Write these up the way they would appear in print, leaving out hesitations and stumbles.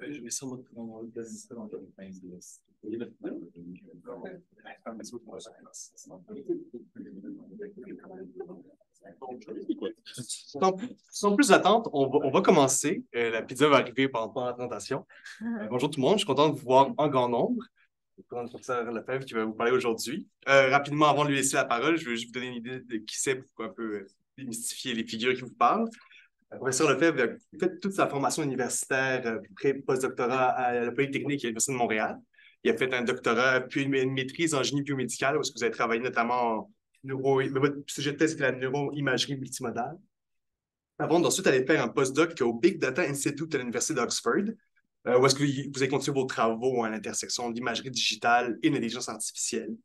Je vais sûrement prendre sans plus attendre, on va commencer. La pizza va arriver pendant la présentation. Bonjour tout le monde, je suis content de vous voir en grand nombre. Le professeur Lefebvre qui va vous parler aujourd'hui. Rapidement, avant de lui laisser la parole, je veux juste vous donner une idée de qui c'est pour un peu démystifier les figures qui vous parlent. Le professeur Lefebvre a fait toute sa formation universitaire, post-doctorat à la Polytechnique et à l'Université de Montréal. Il a fait un doctorat, puis une maîtrise en génie biomédical, où vous avez travaillé notamment en votre sujet de thèse était la neuroimagerie multimodale. Avant d'ensuite aller faire un postdoc au Big Data Institute à l'Université d'Oxford, où est-ce que vous avez continué vos travaux à l'intersection de l'imagerie digitale et de l'intelligence artificielle.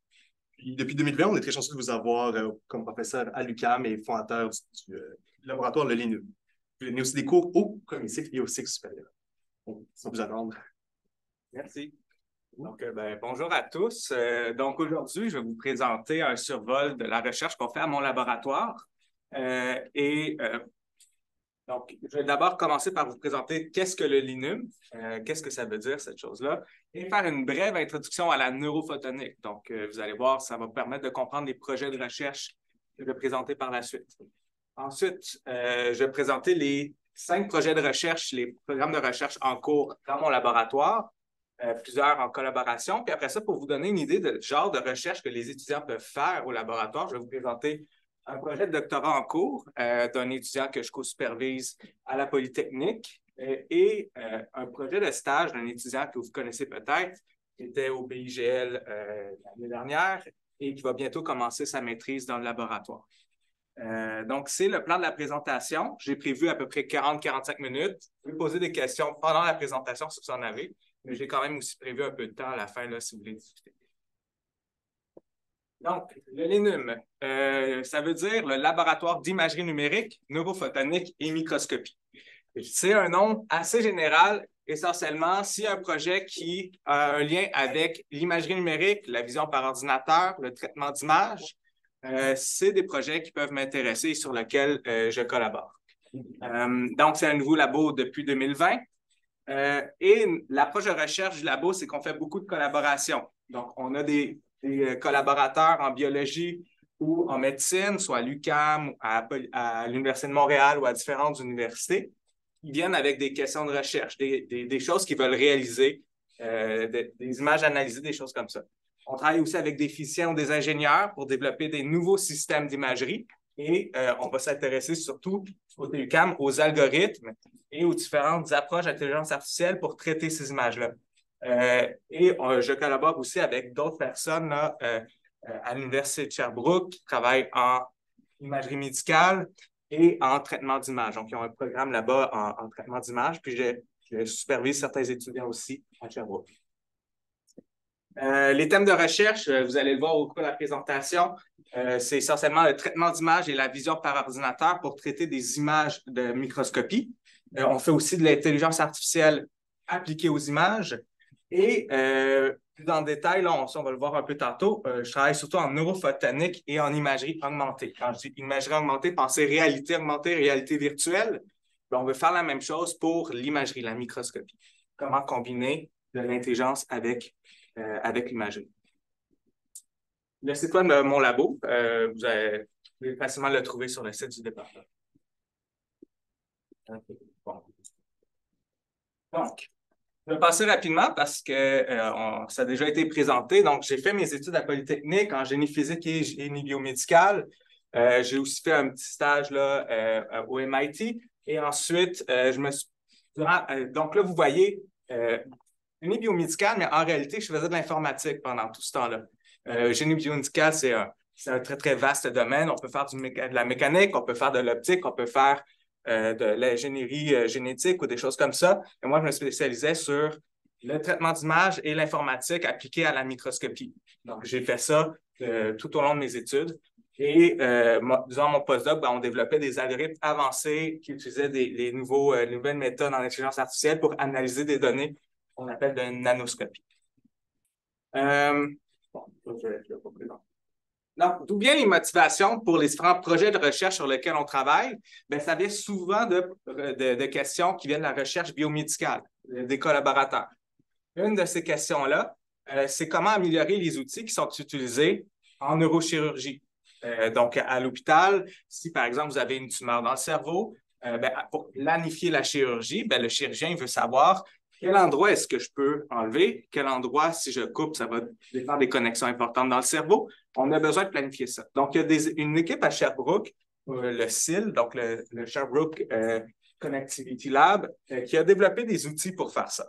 Puis, depuis 2020, on est très chanceux de vous avoir comme professeur à l'UQAM et fondateur du laboratoire Le Linux. Vous donnez aussi des cours au premier cycle et au cycle supérieur. Donc, sans vous attendre. Merci. Donc, bonjour à tous. Donc, aujourd'hui, je vais vous présenter un survol de la recherche qu'on fait à mon laboratoire. Donc, je vais d'abord commencer par vous présenter qu'est-ce que le LINUM, qu'est-ce que ça veut dire, cette chose-là, et faire une brève introduction à la neurophotonique. Donc, vous allez voir, ça va vous permettre de comprendre les projets de recherche que je vais présenter par la suite. Ensuite, je vais présenter les 5 projets de recherche, les programmes de recherche en cours dans mon laboratoire, plusieurs en collaboration. Puis après ça, pour vous donner une idée du genre de recherche que les étudiants peuvent faire au laboratoire, je vais vous présenter un projet de doctorat en cours d'un étudiant que je co-supervise à la Polytechnique et un projet de stage d'un étudiant que vous connaissez peut-être, qui était au BIGL l'année dernière et qui va bientôt commencer sa maîtrise dans le laboratoire. Donc, c'est le plan de la présentation. J'ai prévu à peu près 40-45 minutes. Vous pouvez poser des questions pendant la présentation si vous en avez, mais j'ai quand même aussi prévu un peu de temps à la fin là, si vous voulez discuter. Donc, le LINUM, ça veut dire le Laboratoire d'imagerie numérique, neurophotonique et microscopie. C'est un nom assez général. Essentiellement, s'il y a un projet qui a un lien avec l'imagerie numérique, la vision par ordinateur, le traitement d'images, c'est des projets qui peuvent m'intéresser et sur lesquels je collabore. Donc, c'est un nouveau labo depuis 2020. Et l'approche de recherche du labo, c'est qu'on fait beaucoup de collaborations. Donc, on a des collaborateurs en biologie ou en médecine, soit à l'UQAM, à l'Université de Montréal ou à différentes universités, qui viennent avec des questions de recherche, des choses qu'ils veulent réaliser, des images analysées, des choses comme ça. On travaille aussi avec des physiciens ou des ingénieurs pour développer des nouveaux systèmes d'imagerie et on va s'intéresser surtout au UQAM aux algorithmes et aux différentes approches d'intelligence artificielle pour traiter ces images-là. Je collabore aussi avec d'autres personnes là, à l'Université de Sherbrooke qui travaillent en imagerie médicale et en traitement d'images. Donc, ils ont un programme là-bas en traitement d'images, puis je supervise certains étudiants aussi à Sherbrooke. Les thèmes de recherche, vous allez le voir au cours de la présentation, c'est essentiellement le traitement d'images et la vision par ordinateur pour traiter des images de microscopie. On fait aussi de l'intelligence artificielle appliquée aux images. Et plus dans le détail, là, on va le voir un peu tantôt, je travaille surtout en neurophotonique et en imagerie augmentée. Quand je dis imagerie augmentée, pensez réalité augmentée, réalité virtuelle. Bien, on veut faire la même chose pour l'imagerie, la microscopie. Comment combiner de l'intelligence avec l'imagerie. Le site web de mon labo, vous pouvez facilement le trouver sur le site du département. Bon. Donc, je vais passer rapidement parce que ça a déjà été présenté. Donc, j'ai fait mes études à Polytechnique en génie physique et génie biomédical. J'ai aussi fait un petit stage là, au MIT. Et ensuite, donc là, vous voyez, génie biomédical, mais en réalité, je faisais de l'informatique pendant tout ce temps-là. Génie biomédical, c'est un très, très vaste domaine. On peut faire de la mécanique, on peut faire de l'optique, on peut faire de l'ingénierie génétique ou des choses comme ça. Et moi, je me spécialisais sur le traitement d'images et l'informatique appliquée à la microscopie. Donc, j'ai fait ça tout au long de mes études. Et durant mon postdoc, on développait des algorithmes avancés qui utilisaient les nouvelles méthodes en intelligence artificielle pour analyser des données qu'on appelle de nanoscopie. Bon, je vais pas présenter. Donc, d'où viennent les motivations pour les différents projets de recherche sur lesquels on travaille? Bien, ça vient souvent de questions qui viennent de la recherche biomédicale, des collaborateurs. Une de ces questions-là, c'est comment améliorer les outils qui sont utilisés en neurochirurgie. Donc, à l'hôpital, si par exemple vous avez une tumeur dans le cerveau, pour planifier la chirurgie, le chirurgien veut savoir quel endroit est-ce que je peux enlever, quel endroit, si je coupe, ça va faire des connexions importantes dans le cerveau. On a besoin de planifier ça. Donc, il y a une équipe à Sherbrooke, le CIL, donc le Sherbrooke Connectivity Lab, qui a développé des outils pour faire ça.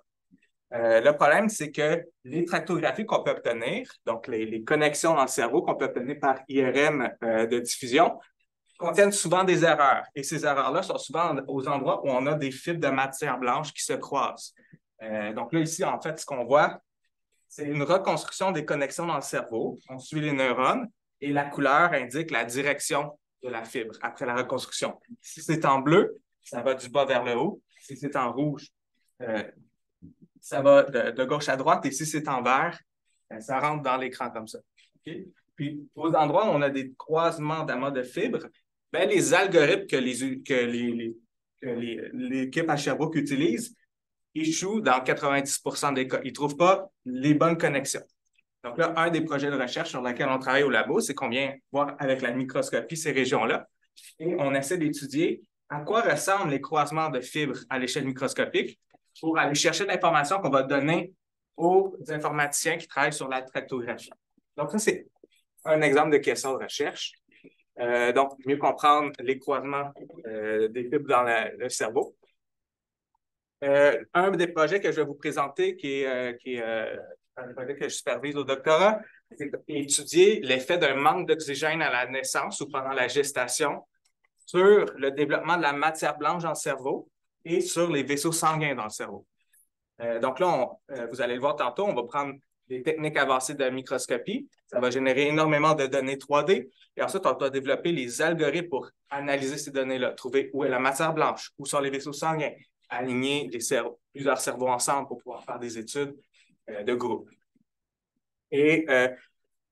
Le problème, c'est que les tractographies qu'on peut obtenir, donc les connexions dans le cerveau qu'on peut obtenir par IRM de diffusion, contiennent souvent des erreurs. Et ces erreurs-là sont souvent aux endroits où on a des fibres de matière blanche qui se croisent. Donc là, ici, en fait, ce qu'on voit, c'est une reconstruction des connexions dans le cerveau. On suit les neurones et la couleur indique la direction de la fibre après la reconstruction. Si c'est en bleu, ça va du bas vers le haut. Si c'est en rouge, ça va de gauche à droite. Et si c'est en vert, ça rentre dans l'écran comme ça. Okay? Puis, aux endroits où on a des croisements d'amas de fibres, les algorithmes que l'équipe à Sherbrooke utilise échouent dans 90% des cas. Ils ne trouvent pas les bonnes connexions. Donc là, un des projets de recherche sur lequel on travaille au labo, c'est qu'on vient voir avec la microscopie ces régions-là et on essaie d'étudier à quoi ressemblent les croisements de fibres à l'échelle microscopique pour aller chercher l'information qu'on va donner aux informaticiens qui travaillent sur la tractographie. Donc ça, c'est un exemple de question de recherche. Donc, mieux comprendre les croisements des fibres dans le cerveau. Un des projets que je vais vous présenter, qui est un projet que je supervise au doctorat, c'est étudier l'effet d'un manque d'oxygène à la naissance ou pendant la gestation sur le développement de la matière blanche dans le cerveau et sur les vaisseaux sanguins dans le cerveau. Donc là, vous allez le voir tantôt, on va prendre des techniques avancées de microscopie. Ça va générer énormément de données 3D. Et ensuite, on va développer les algorithmes pour analyser ces données-là, trouver où est la matière blanche, où sont les vaisseaux sanguins, aligner plusieurs cerveaux ensemble pour pouvoir faire des études de groupe. Et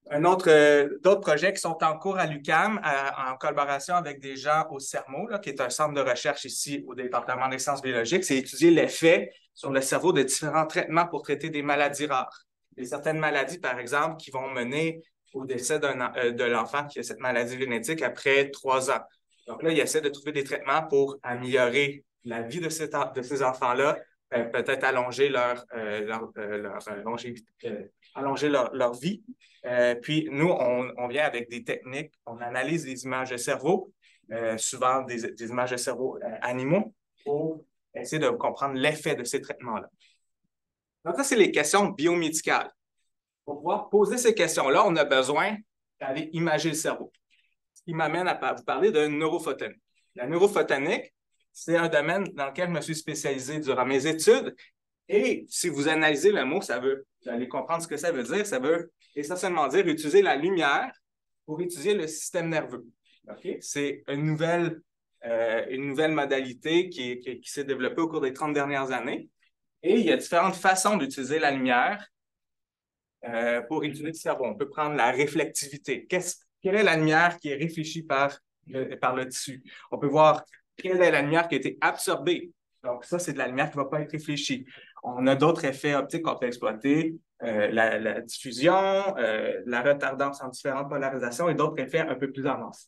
d'autres projets qui sont en cours à l'UQAM en collaboration avec des gens au CERMO, qui est un centre de recherche ici au département des sciences biologiques, c'est étudier l'effet sur le cerveau de différents traitements pour traiter des maladies rares. Il y a certaines maladies, par exemple, qui vont mener au décès de l'enfant qui a cette maladie génétique après 3 ans. Donc là, il essaie de trouver des traitements pour améliorer la vie de ces enfants-là, peut-être allonger leur vie. Puis nous, on vient avec des techniques, on analyse des images de cerveau, souvent des images de cerveau animaux, pour essayer de comprendre l'effet de ces traitements-là. Donc ça, c'est les questions biomédicales. Pour pouvoir poser ces questions-là, on a besoin d'aller imager le cerveau. Ce qui m'amène à vous parler de neurophotonique. La neurophotonique, c'est un domaine dans lequel je me suis spécialisé durant mes études. Et si vous analysez le mot, vous allez comprendre ce que ça veut dire. Ça veut essentiellement dire utiliser la lumière pour étudier le système nerveux. Okay? C'est une nouvelle modalité qui s'est développée au cours des 30 dernières années. Et il y a différentes façons d'utiliser la lumière pour étudier le cerveau. On peut prendre la réflectivité. Quelle est la lumière qui est réfléchie par le tissu? On peut voir quelle est la lumière qui a été absorbée. Donc, ça, c'est de la lumière qui ne va pas être réfléchie. On a d'autres effets optiques qu'on peut exploiter, la diffusion, la retardance en différentes polarisations et d'autres effets un peu plus avancés.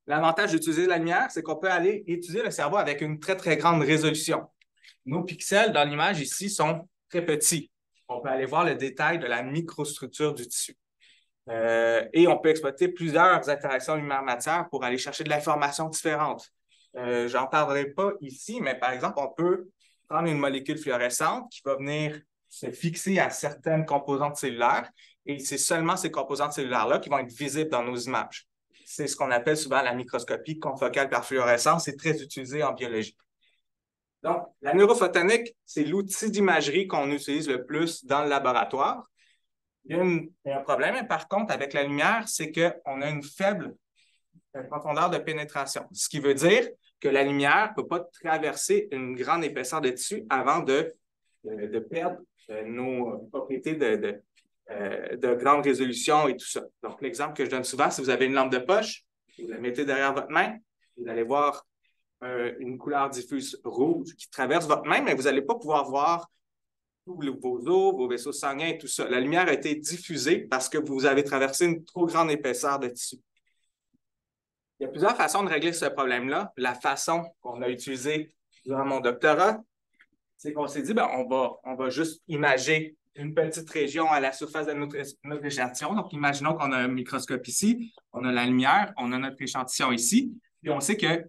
L'avantage d'utiliser la lumière, c'est qu'on peut aller étudier le cerveau avec une très, très grande résolution. Nos pixels dans l'image ici sont très petits. On peut aller voir le détail de la microstructure du tissu. Et on peut exploiter plusieurs interactions lumière-matière pour aller chercher de l'information différente. J'en parlerai pas ici, mais par exemple, on peut prendre une molécule fluorescente qui va venir se fixer à certaines composantes cellulaires et c'est seulement ces composantes cellulaires-là qui vont être visibles dans nos images. C'est ce qu'on appelle souvent la microscopie confocale par fluorescence. C'est très utilisé en biologie. Donc, la neurophotonique, c'est l'outil d'imagerie qu'on utilise le plus dans le laboratoire. Il y a un problème, par contre, avec la lumière, c'est qu'on a une faible profondeur de pénétration. Ce qui veut dire que la lumière ne peut pas traverser une grande épaisseur de tissu avant de perdre nos propriétés de grande résolution et tout ça. Donc, l'exemple que je donne souvent, si vous avez une lampe de poche, vous la mettez derrière votre main, vous allez voir une couleur diffuse rouge qui traverse votre main, mais vous n'allez pas pouvoir voir tous vos os, vos vaisseaux sanguins et tout ça. La lumière a été diffusée parce que vous avez traversé une trop grande épaisseur de tissu. Il y a plusieurs façons de régler ce problème-là. La façon qu'on a utilisée durant mon doctorat, c'est qu'on s'est dit, ben, on va juste imager une petite région à la surface de notre échantillon. Donc, imaginons qu'on a un microscope ici, on a la lumière, on a notre échantillon ici, puis on sait que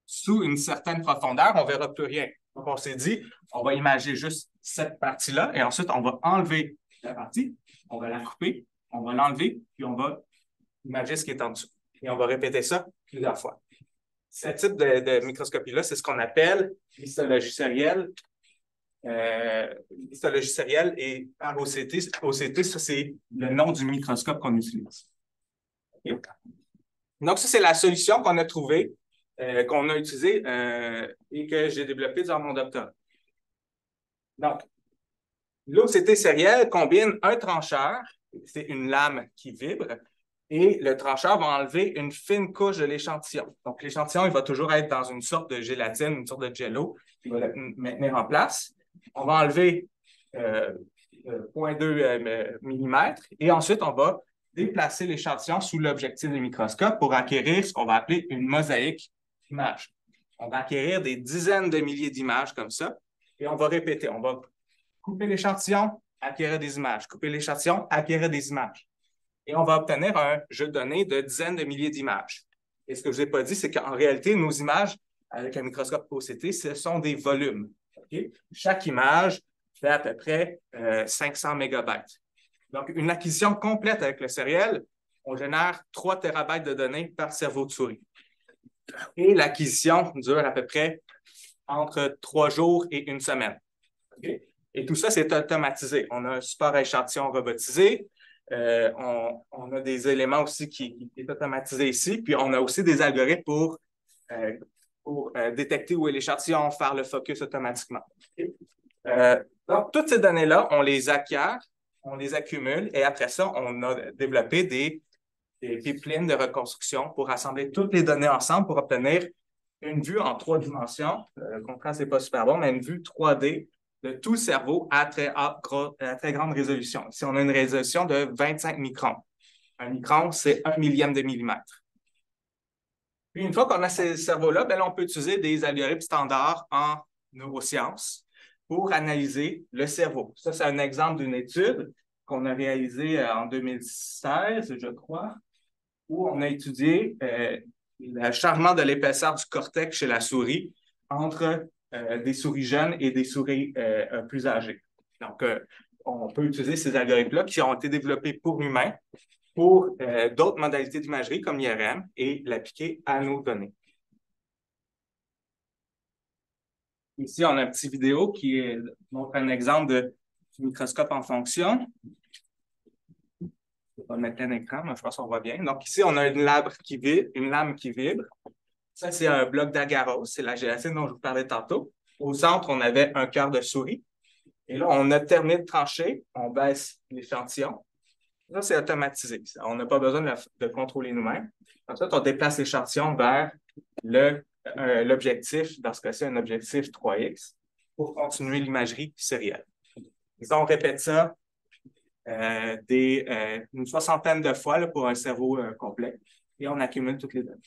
sous une certaine profondeur, on ne verra plus rien. Donc, on s'est dit, on va imager juste cette partie-là, et ensuite, on va enlever la partie, on va la couper, on va l'enlever, puis on va imager ce qui est en dessous. Et on va répéter ça plusieurs fois. Ce type de microscopie-là, c'est ce qu'on appelle l'histologie sérielle. L'histologie sérielle et par OCT. OCT, ça, c'est le nom du microscope qu'on utilise. Okay. Donc, ça, c'est la solution qu'on a trouvée, qu'on a utilisée et que j'ai développée durant mon doctorat. Donc, l'OCT sérielle combine un trancheur, c'est une lame qui vibre, et le trancheur va enlever une fine couche de l'échantillon. Donc, l'échantillon, il va toujours être dans une sorte de gélatine, une sorte de jello, qui va le maintenir en place. On va enlever 0,2 mm et ensuite, on va déplacer l'échantillon sous l'objectif du microscope pour acquérir ce qu'on va appeler une mosaïque d'images. On va acquérir des dizaines de milliers d'images comme ça et on va répéter. On va couper l'échantillon, acquérir des images, couper l'échantillon, acquérir des images. Et on va obtenir un jeu de données de dizaines de milliers d'images. Et ce que je ne vous ai pas dit, c'est qu'en réalité, nos images, avec un microscope OCT, ce sont des volumes. Okay? Chaque image fait à peu près 500 mégabytes. Donc, une acquisition complète avec le sériel, on génère 3 térabytes de données par cerveau de souris. Et l'acquisition dure à peu près entre 3 jours et 1 semaine. Okay? Et tout ça, c'est automatisé. On a un support à échantillon robotisé. On a des éléments aussi qui sont automatisés ici. Puis, on a aussi des algorithmes pour détecter où est l'échantillon, faire le focus automatiquement. Donc, toutes ces données-là, on les acquiert, on les accumule et après ça, on a développé des pipelines de reconstruction pour rassembler toutes les données ensemble pour obtenir une vue en 3 dimensions. Le contraste n'est pas super bon, mais une vue 3D de tout le cerveau à très grande résolution. Ici, on a une résolution de 25 microns. Un micron, c'est 1 millième de millimètre. Puis, une fois qu'on a ces cerveaux-là, ben là, on peut utiliser des algorithmes standards en neurosciences pour analyser le cerveau. Ça, c'est un exemple d'une étude qu'on a réalisée en 2016, je crois, où on a étudié le changement de l'épaisseur du cortex chez la souris entre des souris jeunes et des souris plus âgées. Donc, on peut utiliser ces algorithmes-là qui ont été développés pour humains pour d'autres modalités d'imagerie comme l'IRM et l'appliquer à nos données. Ici, on a une petite vidéo qui montre un exemple de microscope en fonction. Je ne vais pas mettre un écran, mais je pense qu'on voit bien. Donc, ici, on a une lame qui vibre. Ça, c'est un bloc d'agarose. C'est la gélatine dont je vous parlais tantôt. Au centre, on avait un cœur de souris. Et là, on a terminé de trancher. On baisse l'échantillon. Ça, c'est automatisé. On n'a pas besoin de contrôler nous-mêmes. Ensuite, on déplace l'échantillon vers l'objectif, dans ce cas-ci, un objectif 3X, pour continuer l'imagerie sérielle. Et ça, on répète ça une soixantaine de fois là, pour un cerveau complet. Et on accumule toutes les données.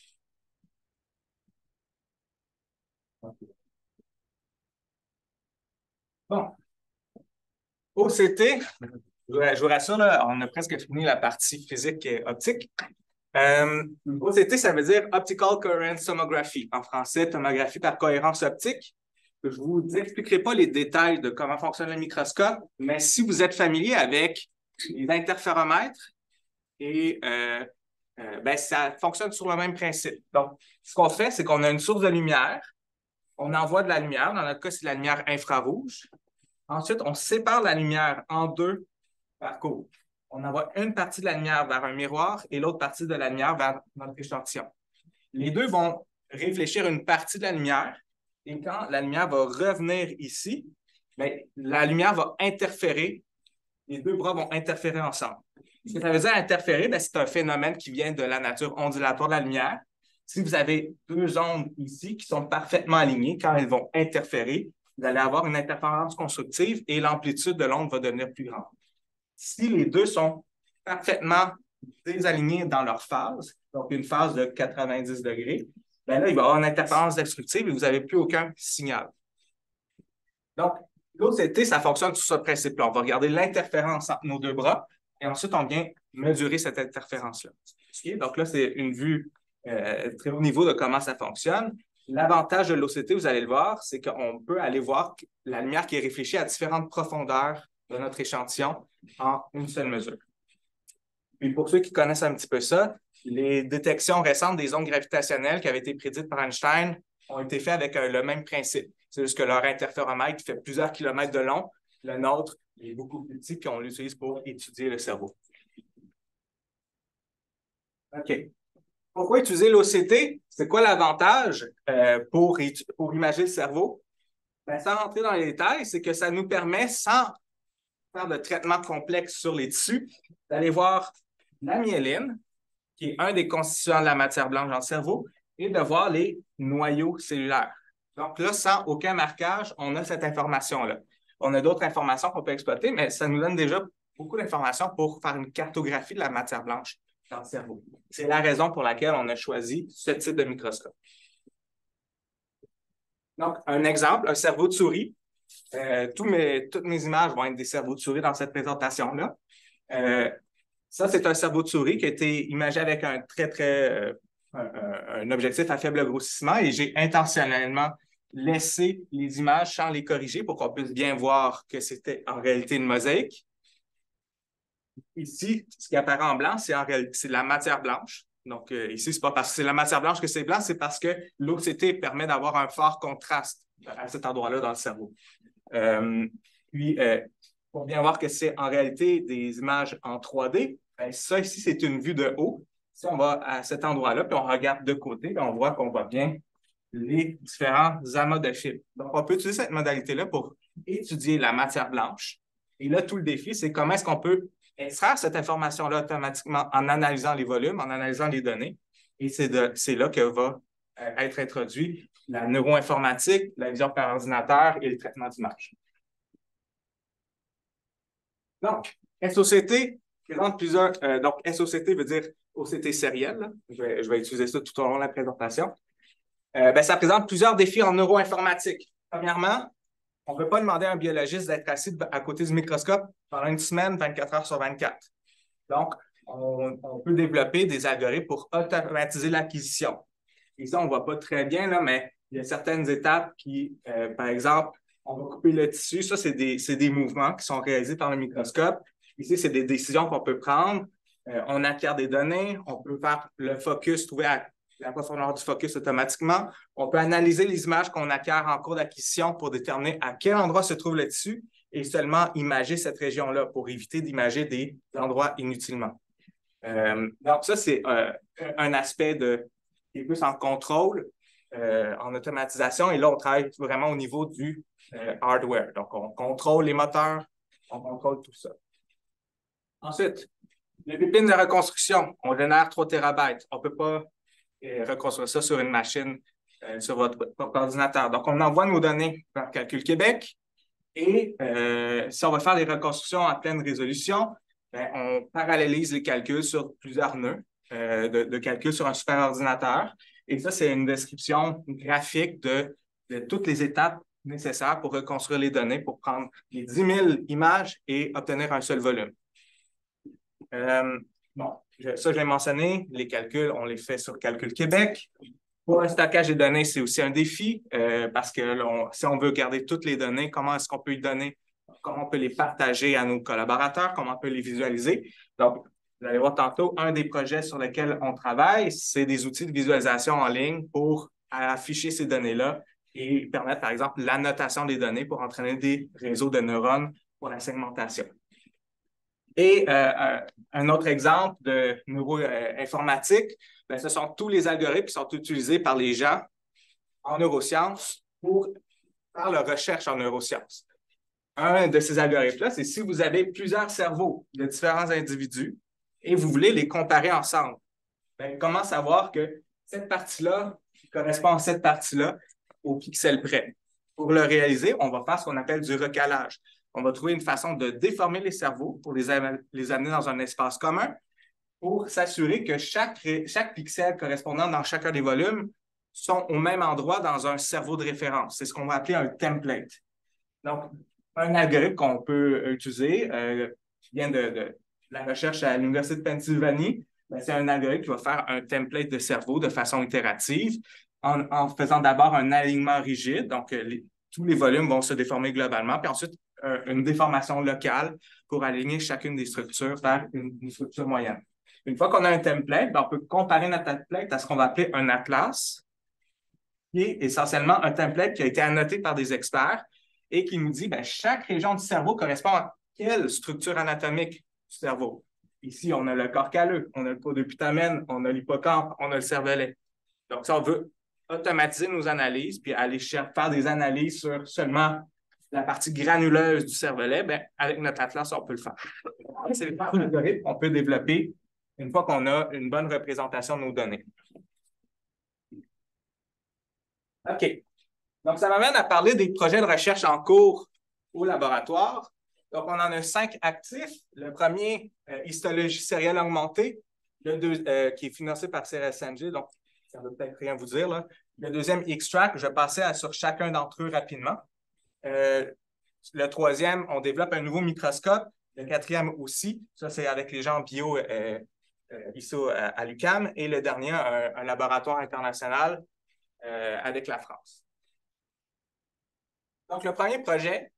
Bon. OCT, je vous rassure, là, on a presque fini la partie physique et optique. OCT, ça veut dire Optical Coherence Tomography. En français, tomographie par cohérence optique. Je ne vous expliquerai pas les détails de comment fonctionne le microscope, mais si vous êtes familier avec les interféromètres, ça fonctionne sur le même principe. Donc, ce qu'on fait, c'est qu'on a une source de lumière, on envoie de la lumière, dans notre cas, c'est de la lumière infrarouge. Ensuite, on sépare la lumière en 2 parcours. On envoie une partie de la lumière vers un miroir et l'autre partie de la lumière vers notre échantillon. Les deux vont réfléchir une partie de la lumière et quand la lumière va revenir ici, bien, la lumière va interférer les deux bras vont interférer ensemble. Ce que ça veut dire interférer, c'est un phénomène qui vient de la nature ondulatoire de la lumière. Si vous avez deux ondes ici qui sont parfaitement alignées, quand elles vont interférer, vous allez avoir une interférence constructive et l'amplitude de l'onde va devenir plus grande. Si les deux sont parfaitement désalignés dans leur phase, donc une phase de 90 degrés, bien là, il va y avoir une interférence destructive et vous n'avez plus aucun signal. Donc, l'OCT, ça fonctionne sous ce principe-là. On va regarder l'interférence entre nos deux bras et ensuite, on vient mesurer cette interférence-là. Okay? Donc là, c'est une vue très haut niveau de comment ça fonctionne. L'avantage de l'OCT, vous allez le voir, c'est qu'on peut aller voir la lumière qui est réfléchie à différentes profondeurs de notre échantillon en une seule mesure. Puis pour ceux qui connaissent un petit peu ça, les détections récentes des ondes gravitationnelles qui avaient été prédites par Einstein ont été faites avec le même principe. C'est juste que leur interféromètre fait plusieurs kilomètres de long. Le nôtre est beaucoup plus petit, puis on l'utilise pour étudier le cerveau. OK. Pourquoi utiliser l'OCT? C'est quoi l'avantage pour imager le cerveau? Bien, sans rentrer dans les détails, c'est que ça nous permet, sans faire de traitement complexe sur les tissus, d'aller voir la myéline, qui est un des constituants de la matière blanche dans le cerveau, et de voir les noyaux cellulaires. Donc là, sans aucun marquage, on a cette information-là. On a d'autres informations qu'on peut exploiter, mais ça nous donne déjà beaucoup d'informations pour faire une cartographie de la matière blanche dans le cerveau. C'est la raison pour laquelle on a choisi ce type de microscope. Donc, un exemple, un cerveau de souris. Toutes mes images vont être des cerveaux de souris dans cette présentation-là. Ça, c'est un cerveau de souris qui a été imagé avec un un objectif à faible grossissement et j'ai intentionnellement laissé les images sans les corriger pour qu'on puisse bien voir que c'était en réalité une mosaïque. Ici, ce qui apparaît en blanc, c'est de la matière blanche. Donc, ici, ce n'est pas parce que c'est la matière blanche que c'est blanc, c'est parce que l'OCT permet d'avoir un fort contraste à cet endroit-là dans le cerveau. Pour bien voir que c'est en réalité des images en 3D, bien, ça ici, c'est une vue de haut. Si on va à cet endroit-là, puis on regarde de côté, puis on voit qu'on voit bien les différents amas de fibres. Donc, on peut utiliser cette modalité-là pour étudier la matière blanche. Et là, tout le défi, c'est comment est-ce qu'on peut extraire cette information-là automatiquement en analysant les volumes, en analysant les données. Et c'est là que va être introduit la neuroinformatique, la vision par ordinateur et le traitement d'image. Donc, SOCT présente plusieurs. Donc, SOCT veut dire OCT sériel. Là. Je vais utiliser ça tout au long de la présentation. Ça présente plusieurs défis en neuroinformatique. Premièrement, on ne peut pas demander à un biologiste d'être assis à côté du microscope pendant une semaine, 24 heures sur 24. Donc, on peut développer des algorithmes pour automatiser l'acquisition. Et ça, on ne voit pas très bien, là, mais il y a certaines étapes qui, par exemple, on va couper le tissu. Ça, c'est des mouvements qui sont réalisés par le microscope. Ici, c'est des décisions qu'on peut prendre. On acquiert des données. On peut faire le focus, trouver la profondeur du focus automatiquement. On peut analyser les images qu'on acquiert en cours d'acquisition pour déterminer à quel endroit se trouve le tissu et seulement imager cette région-là pour éviter d'imager des endroits inutilement. Donc, ça, c'est un aspect qui est plus en contrôle, en automatisation. Et là, on travaille vraiment au niveau du hardware. Donc, on contrôle les moteurs, on contrôle tout ça. Ensuite, les pipines de reconstruction, on génère 3 TB. On ne peut pas reconstruire ça sur une machine, sur votre ordinateur. Donc, on envoie nos données vers Calcul Québec et si on va faire des reconstructions en pleine résolution, bien, on parallélise les calculs sur plusieurs nœuds de calcul sur un superordinateur. Et ça, c'est une description graphique de toutes les étapes nécessaires pour reconstruire les données, pour prendre les 10 000 images et obtenir un seul volume. Ça, je l'ai mentionné, les calculs, on les fait sur Calcul Québec. Pour le stockage des données, c'est aussi un défi parce que là, si on veut garder toutes les données, comment est-ce qu'on peut les donner, comment on peut les partager à nos collaborateurs, comment on peut les visualiser. Donc, vous allez voir tantôt, un des projets sur lesquels on travaille, c'est des outils de visualisation en ligne pour afficher ces données-là et permettre, par exemple, l'annotation des données pour entraîner des réseaux de neurones pour la segmentation. Et un autre exemple de neuroinformatique, ce sont tous les algorithmes qui sont utilisés par les gens en neurosciences pour faire leur recherche en neurosciences. un de ces algorithmes-là, c'est si vous avez plusieurs cerveaux de différents individus et vous voulez les comparer ensemble. Bien, comment savoir que cette partie-là correspond à cette partie-là au pixel près? Pour le réaliser, on va faire ce qu'on appelle du recalage. On va trouver une façon de déformer les cerveaux pour les amener dans un espace commun pour s'assurer que chaque pixel correspondant dans chacun des volumes sont au même endroit dans un cerveau de référence. C'est ce qu'on va appeler un template. Donc, un algorithme qu'on peut utiliser, qui vient de la recherche à l'Université de Pennsylvanie, c'est un algorithme qui va faire un template de cerveau de façon itérative en faisant d'abord un alignement rigide. Donc, tous les volumes vont se déformer globalement, puis ensuite une déformation locale pour aligner chacune des structures vers une structure moyenne. Une fois qu'on a un template, on peut comparer notre template à ce qu'on va appeler un atlas, qui est essentiellement un template qui a été annoté par des experts et qui nous dit chaque région du cerveau correspond à quelle structure anatomique du cerveau. Ici, on a le corps calleux, on a le podoputamène, on a l'hippocampe, on a le cervelet. Donc, ça, on veut automatiser nos analyses puis aller faire des analyses sur seulement la partie granuleuse du cervelet. Avec notre atlas, on peut le faire. C'est le algorithme qu'on peut développer une fois qu'on a une bonne représentation de nos données. OK. Donc, ça m'amène à parler des projets de recherche en cours au laboratoire. Donc, on en a 5 actifs. Le premier, histologie sérielle augmentée, qui est financé par CRSMG, donc ça ne veut peut-être rien vous dire, là. Le deuxième, Extract, je vais passer sur chacun d'entre eux rapidement. Le troisième, on développe un nouveau microscope. Le quatrième aussi, ça c'est avec les gens bio ici à l'UQAM. Et le dernier, un laboratoire international avec la France. Donc, le premier projet,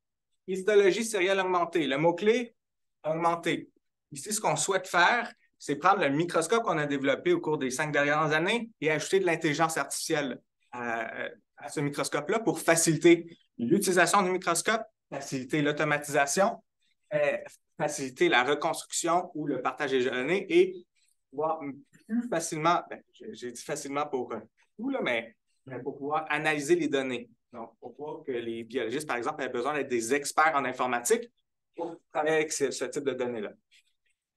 histologie sérielle augmentée. Le mot-clé, augmenter. Ici, ce qu'on souhaite faire, c'est prendre le microscope qu'on a développé au cours des 5 dernières années et ajouter de l'intelligence artificielle à ce microscope-là pour faciliter l'utilisation du microscope, faciliter l'automatisation, faciliter la reconstruction ou le partage des données et pouvoir plus facilement, j'ai dit facilement pour tout, là, mais pour pouvoir analyser les données. Donc, pour pouvoir que les biologistes, par exemple, aient besoin d'être des experts en informatique pour travailler avec ce type de données-là.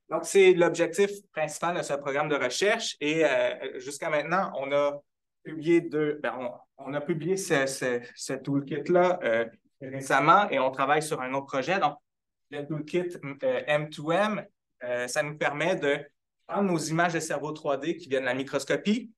Donc, c'est l'objectif principal de ce programme de recherche et jusqu'à maintenant, on a publié on a publié ce toolkit-là récemment et on travaille sur un autre projet. Donc, le toolkit M2M, ça nous permet de prendre nos images de cerveau 3D qui viennent de la microscopie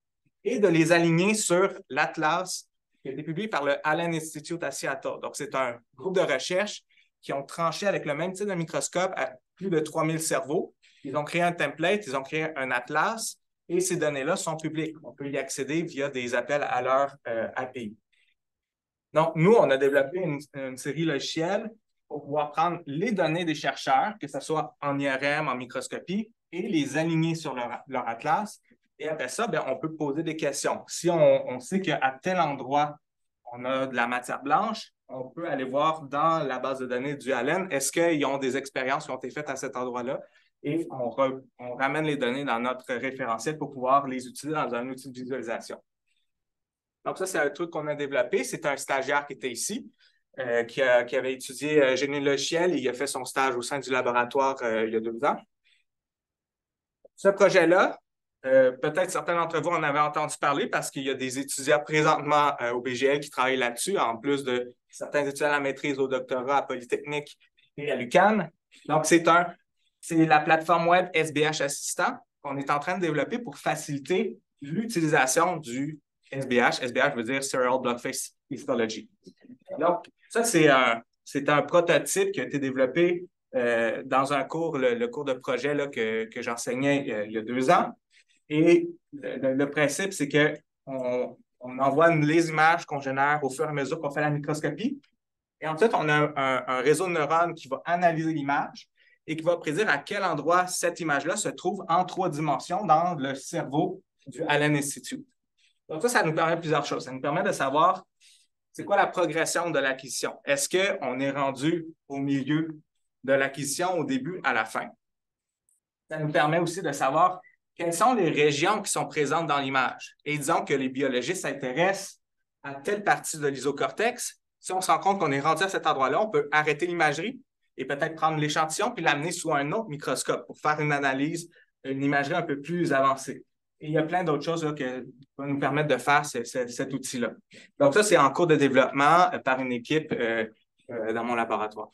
et de les aligner sur l'atlas qui a été publié par le Allen Institute à Seattle. Donc, c'est un groupe de recherche qui ont tranché avec le même type de microscope à plus de 3000 cerveaux. Ils ont créé un template, ils ont créé un atlas et ces données-là sont publiques. On peut y accéder via des appels à leur API. Donc, nous, on a développé une série logicielle pour pouvoir prendre les données des chercheurs, que ce soit en IRM, en microscopie, et les aligner sur leur atlas. Et après ça, on peut poser des questions. Si on sait qu'à tel endroit, on a de la matière blanche, on peut aller voir dans la base de données du Allen, est-ce qu'ils ont des expériences qui ont été faites à cet endroit-là? Et on ramène les données dans notre référentiel pour pouvoir les utiliser dans un outil de visualisation. Donc, ça, c'est un truc qu'on a développé. C'est un stagiaire qui était ici, qui avait étudié génie logiciel et il a fait son stage au sein du laboratoire il y a 2 ans. Ce projet-là, peut-être certains d'entre vous en avaient entendu parler parce qu'il y a des étudiants présentement au BGL qui travaillent là-dessus, en plus de certains étudiants à la maîtrise, au doctorat à Polytechnique et à l'UQAM. Donc, c'est la plateforme web SBH Assistant qu'on est en train de développer pour faciliter l'utilisation du SBH. SBH veut dire Serial Blockface Histology. Donc, ça, c'est un prototype qui a été développé dans un cours, le cours de projet là, que j'enseignais il y a 2 ans. Et le principe, c'est qu'on envoie les images qu'on génère au fur et à mesure qu'on fait la microscopie. Et ensuite, on a un réseau de neurones qui va analyser l'image et qui va prédire à quel endroit cette image-là se trouve en 3 dimensions dans le cerveau du Allen Institute. Donc ça nous permet plusieurs choses. Ça nous permet de savoir c'est quoi la progression de l'acquisition. Est-ce qu'on est rendu au milieu de l'acquisition, au début, à la fin? Ça nous permet aussi de savoir quelles sont les régions qui sont présentes dans l'image. Et disons que les biologistes s'intéressent à telle partie de l'isocortex, si on se rend compte qu'on est rendu à cet endroit-là, on peut arrêter l'imagerie et peut-être prendre l'échantillon puis l'amener sous un autre microscope pour faire une analyse, une imagerie un peu plus avancée. Et il y a plein d'autres choses là, qui vont nous permettre de faire cet outil-là. Donc, ça, c'est en cours de développement par une équipe dans mon laboratoire.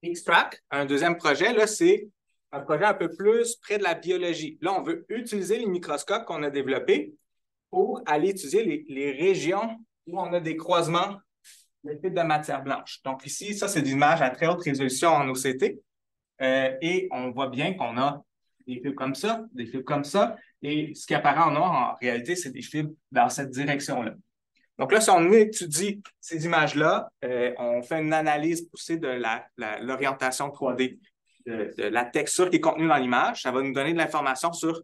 Xtract, un deuxième projet, là, c'est un projet un peu plus près de la biologie. Là, on veut utiliser les microscopes qu'on a développés pour aller étudier les régions où on a des croisements de types de matière blanche. Donc ici, ça, c'est des images à très haute résolution en OCT. Et on voit bien qu'on a des fibres comme ça, des fibres comme ça. Et ce qui apparaît en noir, en réalité, c'est des fibres dans cette direction-là. Donc là, si on étudie ces images-là, on fait une analyse poussée de l'orientation 3D, de la texture qui est contenue dans l'image. Ça va nous donner de l'information sur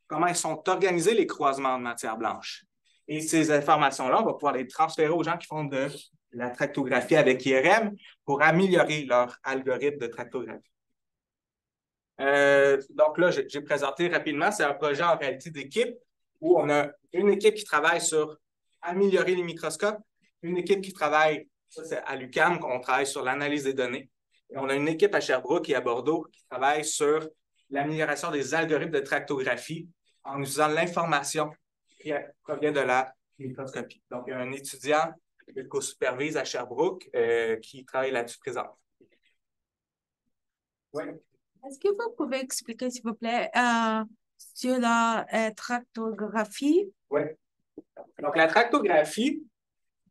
comment ils sont organisés les croisements de matière blanche. Et ces informations-là, on va pouvoir les transférer aux gens qui font de la tractographie avec IRM pour améliorer leur algorithme de tractographie. Donc là, j'ai présenté rapidement, c'est un projet en réalité d'équipe où on a une équipe qui travaille sur améliorer les microscopes, une équipe qui travaille, ça c'est à l'UQAM, on travaille sur l'analyse des données. Et on a une équipe à Sherbrooke et à Bordeaux qui travaille sur l'amélioration des algorithmes de tractographie en utilisant l'information qui provient de la microscopie. Donc, il y a un étudiant qui co-supervise à Sherbrooke qui travaille là-dessus présentement. Oui. Est-ce que vous pouvez expliquer, s'il vous plaît, sur la tractographie? Oui. Donc, la tractographie,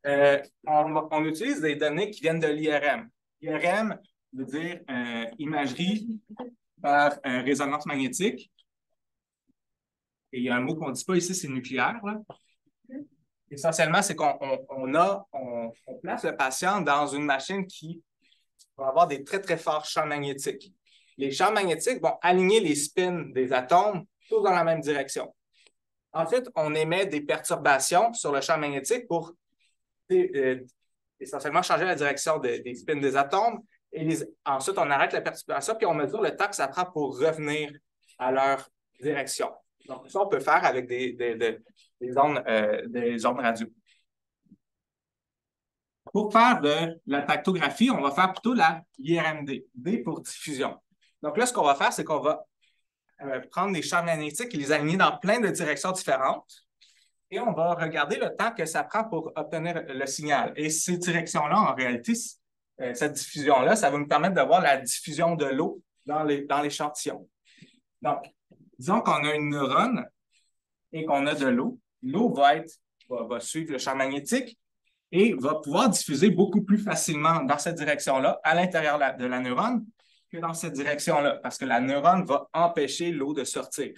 on utilise des données qui viennent de l'IRM. L'IRM veut dire imagerie par résonance magnétique. Et il y a un mot qu'on ne dit pas ici, c'est nucléaire. Là. Essentiellement, c'est qu'on place le patient dans une machine qui va avoir des très, très forts champs magnétiques. Les champs magnétiques vont aligner les spins des atomes tous dans la même direction. Ensuite, on émet des perturbations sur le champ magnétique pour essentiellement changer la direction des spins des atomes. Et ensuite, on arrête la perturbation puis on mesure le temps que ça prend pour revenir à leur direction. Donc, ça, on peut faire avec des ondes radio. Pour faire de la tractographie, on va faire plutôt la IRMD, D pour diffusion. Donc là, ce qu'on va faire, c'est qu'on va prendre des champs magnétiques et les aligner dans plein de directions différentes. Et on va regarder le temps que ça prend pour obtenir le signal. Et ces directions-là, en réalité, cette diffusion-là, ça va nous permettre de voir la diffusion de l'eau dans l'échantillon. Donc, disons qu'on a une neurone et qu'on a de l'eau. L'eau va suivre le champ magnétique et va pouvoir diffuser beaucoup plus facilement dans cette direction-là, à l'intérieur de la neurone, que dans cette direction-là, parce que la neurone va empêcher l'eau de sortir.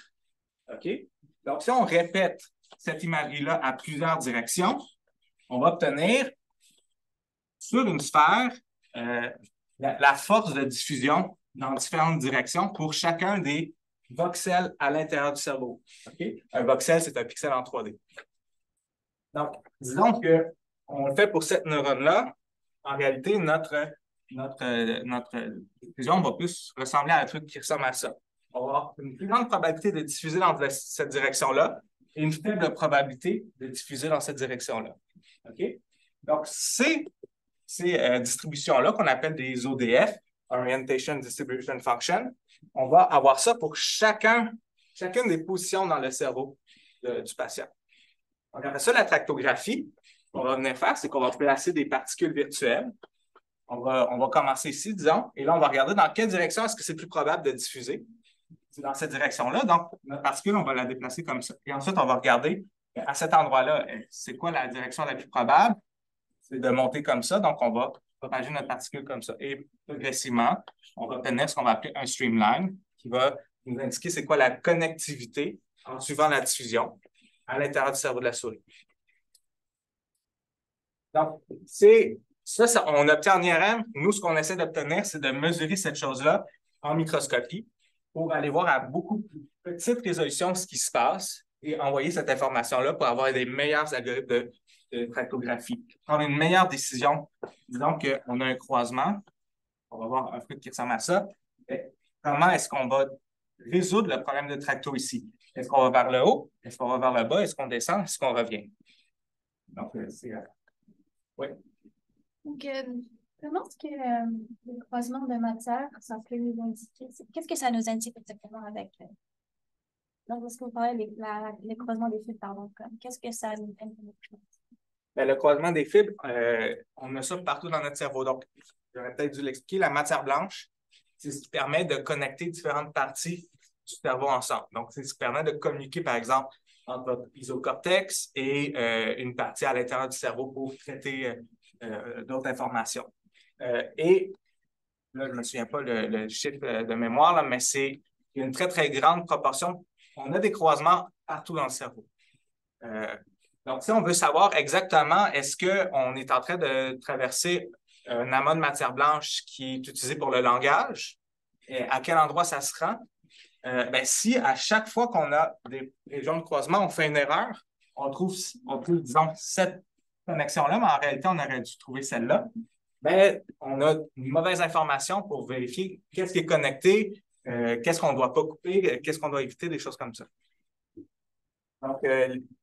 OK? Donc, si on répète cette imagerie-là à plusieurs directions, on va obtenir sur une sphère la force de diffusion dans différentes directions pour chacun des voxels à l'intérieur du cerveau. Okay? Un voxel, c'est un pixel en 3D. Donc, disons qu'on le fait pour cette neurone-là. En réalité, notre diffusion va plus ressembler à un truc qui ressemble à ça. On va avoir une plus grande probabilité de diffuser dans cette direction-là et une faible probabilité de diffuser dans cette direction-là. OK? Donc, ces distributions-là qu'on appelle des ODF, Orientation Distribution Function, on va avoir ça pour chacune des positions dans le cerveau du patient. Donc, après ça, la tractographie, qu'on va venir faire, c'est qu'on va placer des particules virtuelles. On va commencer ici, disons, et là, on va regarder dans quelle direction est-ce que c'est plus probable de diffuser. C'est dans cette direction-là. Donc, notre particule, on va la déplacer comme ça. Et ensuite, on va regarder à cet endroit-là, c'est quoi la direction la plus probable? C'est de monter comme ça. Donc, on va propager notre particule comme ça. Et progressivement, on va obtenir ce qu'on va appeler un streamline qui va nous indiquer c'est quoi la connectivité en suivant la diffusion à l'intérieur du cerveau de la souris. Donc, ça, on obtient en IRM. Nous, ce qu'on essaie d'obtenir, c'est de mesurer cette chose-là en microscopie pour aller voir à beaucoup plus petite résolution ce qui se passe et envoyer cette information-là pour avoir des meilleurs algorithmes de tractographie. Prendre une meilleure décision. Disons qu'on a un croisement. On va voir un truc qui ressemble à ça. Et comment est-ce qu'on va résoudre le problème de tracto ici? Est-ce qu'on va vers le haut? Est-ce qu'on va vers le bas? Est-ce qu'on descend? Est-ce qu'on revient? Donc, oui. Donc, comment est-ce que le croisement de matière, ça peut nous indiquer? Qu'est-ce que ça nous indique exactement avec... donc, lorsque vous parlez les croisements des fibres, pardon, qu'est-ce que ça nous indique? Ben, le croisement des fibres, on a ça partout dans notre cerveau. Donc, j'aurais peut-être dû l'expliquer. La matière blanche, c'est ce qui permet de connecter différentes parties du cerveau ensemble. Donc, c'est ce qui permet de communiquer, par exemple, entre votre isocortex et une partie à l'intérieur du cerveau pour traiter d'autres informations. Et là, je ne me souviens pas le chiffre de mémoire, là, mais c'est une très, très grande proportion. On a des croisements partout dans le cerveau. Donc, si on veut savoir exactement est-ce qu'on est en train de traverser un amas de matière blanche qui est utilisé pour le langage, et à quel endroit ça se rend, ben, si à chaque fois qu'on a des régions de croisement, on fait une erreur, on trouve disons, cette connexion-là, mais en réalité, on aurait dû trouver celle-là, ben, on a une mauvaise information pour vérifier qu'est-ce qui est connecté, qu'est-ce qu'on ne doit pas couper, qu'est-ce qu'on doit éviter, des choses comme ça. Donc,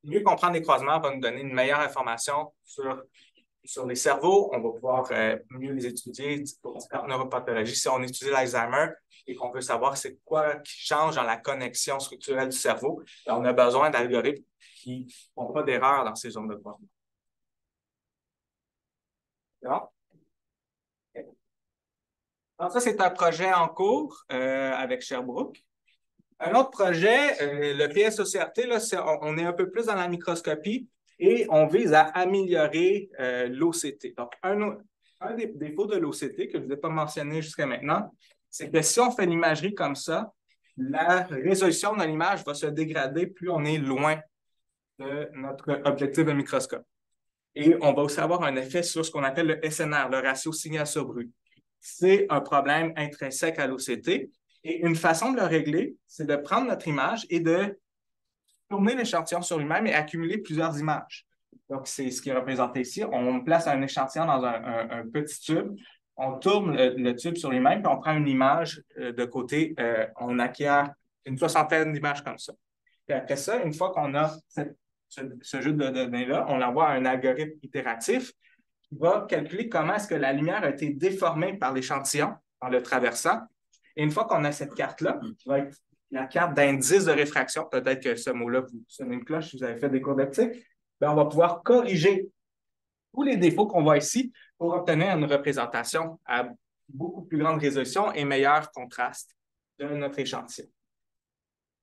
mieux comprendre les croisements va nous donner une meilleure information sur les cerveaux. On va pouvoir mieux les étudier pour différentes neuropathologies. Si on étudie l'Alzheimer et qu'on veut savoir c'est quoi qui change dans la connexion structurelle du cerveau, on a besoin d'algorithmes qui ne font pas d'erreur dans ces zones de croisement. Donc, ça, c'est un projet en cours avec Sherbrooke. Un autre projet, le PSOCRT, là, on est un peu plus dans la microscopie et on vise à améliorer l'OCT. Donc, un des défauts de l'OCT que je ne vous ai pas mentionné jusqu'à maintenant, c'est que si on fait l'imagerie comme ça, la résolution de l'image va se dégrader plus on est loin de notre objectif de microscope. Et on va aussi avoir un effet sur ce qu'on appelle le SNR, le ratio signal sur bruit. C'est un problème intrinsèque à l'OCT. Et une façon de le régler, c'est de prendre notre image et de tourner l'échantillon sur lui-même et accumuler plusieurs images. Donc, c'est ce qui est représenté ici. On place un échantillon dans un petit tube, on tourne le tube sur lui-même, puis on prend une image de côté, on acquiert une soixantaine d'images comme ça. Puis après ça, une fois qu'on a ce jeu de données-là, on envoie un algorithme itératif qui va calculer comment est-ce que la lumière a été déformée par l'échantillon en le traversant. Et une fois qu'on a cette carte-là, qui va être la carte d'indice de réfraction, peut-être que ce mot-là vous sonne une cloche si vous avez fait des cours d'optique, on va pouvoir corriger tous les défauts qu'on voit ici pour obtenir une représentation à beaucoup plus grande résolution et meilleur contraste de notre échantillon.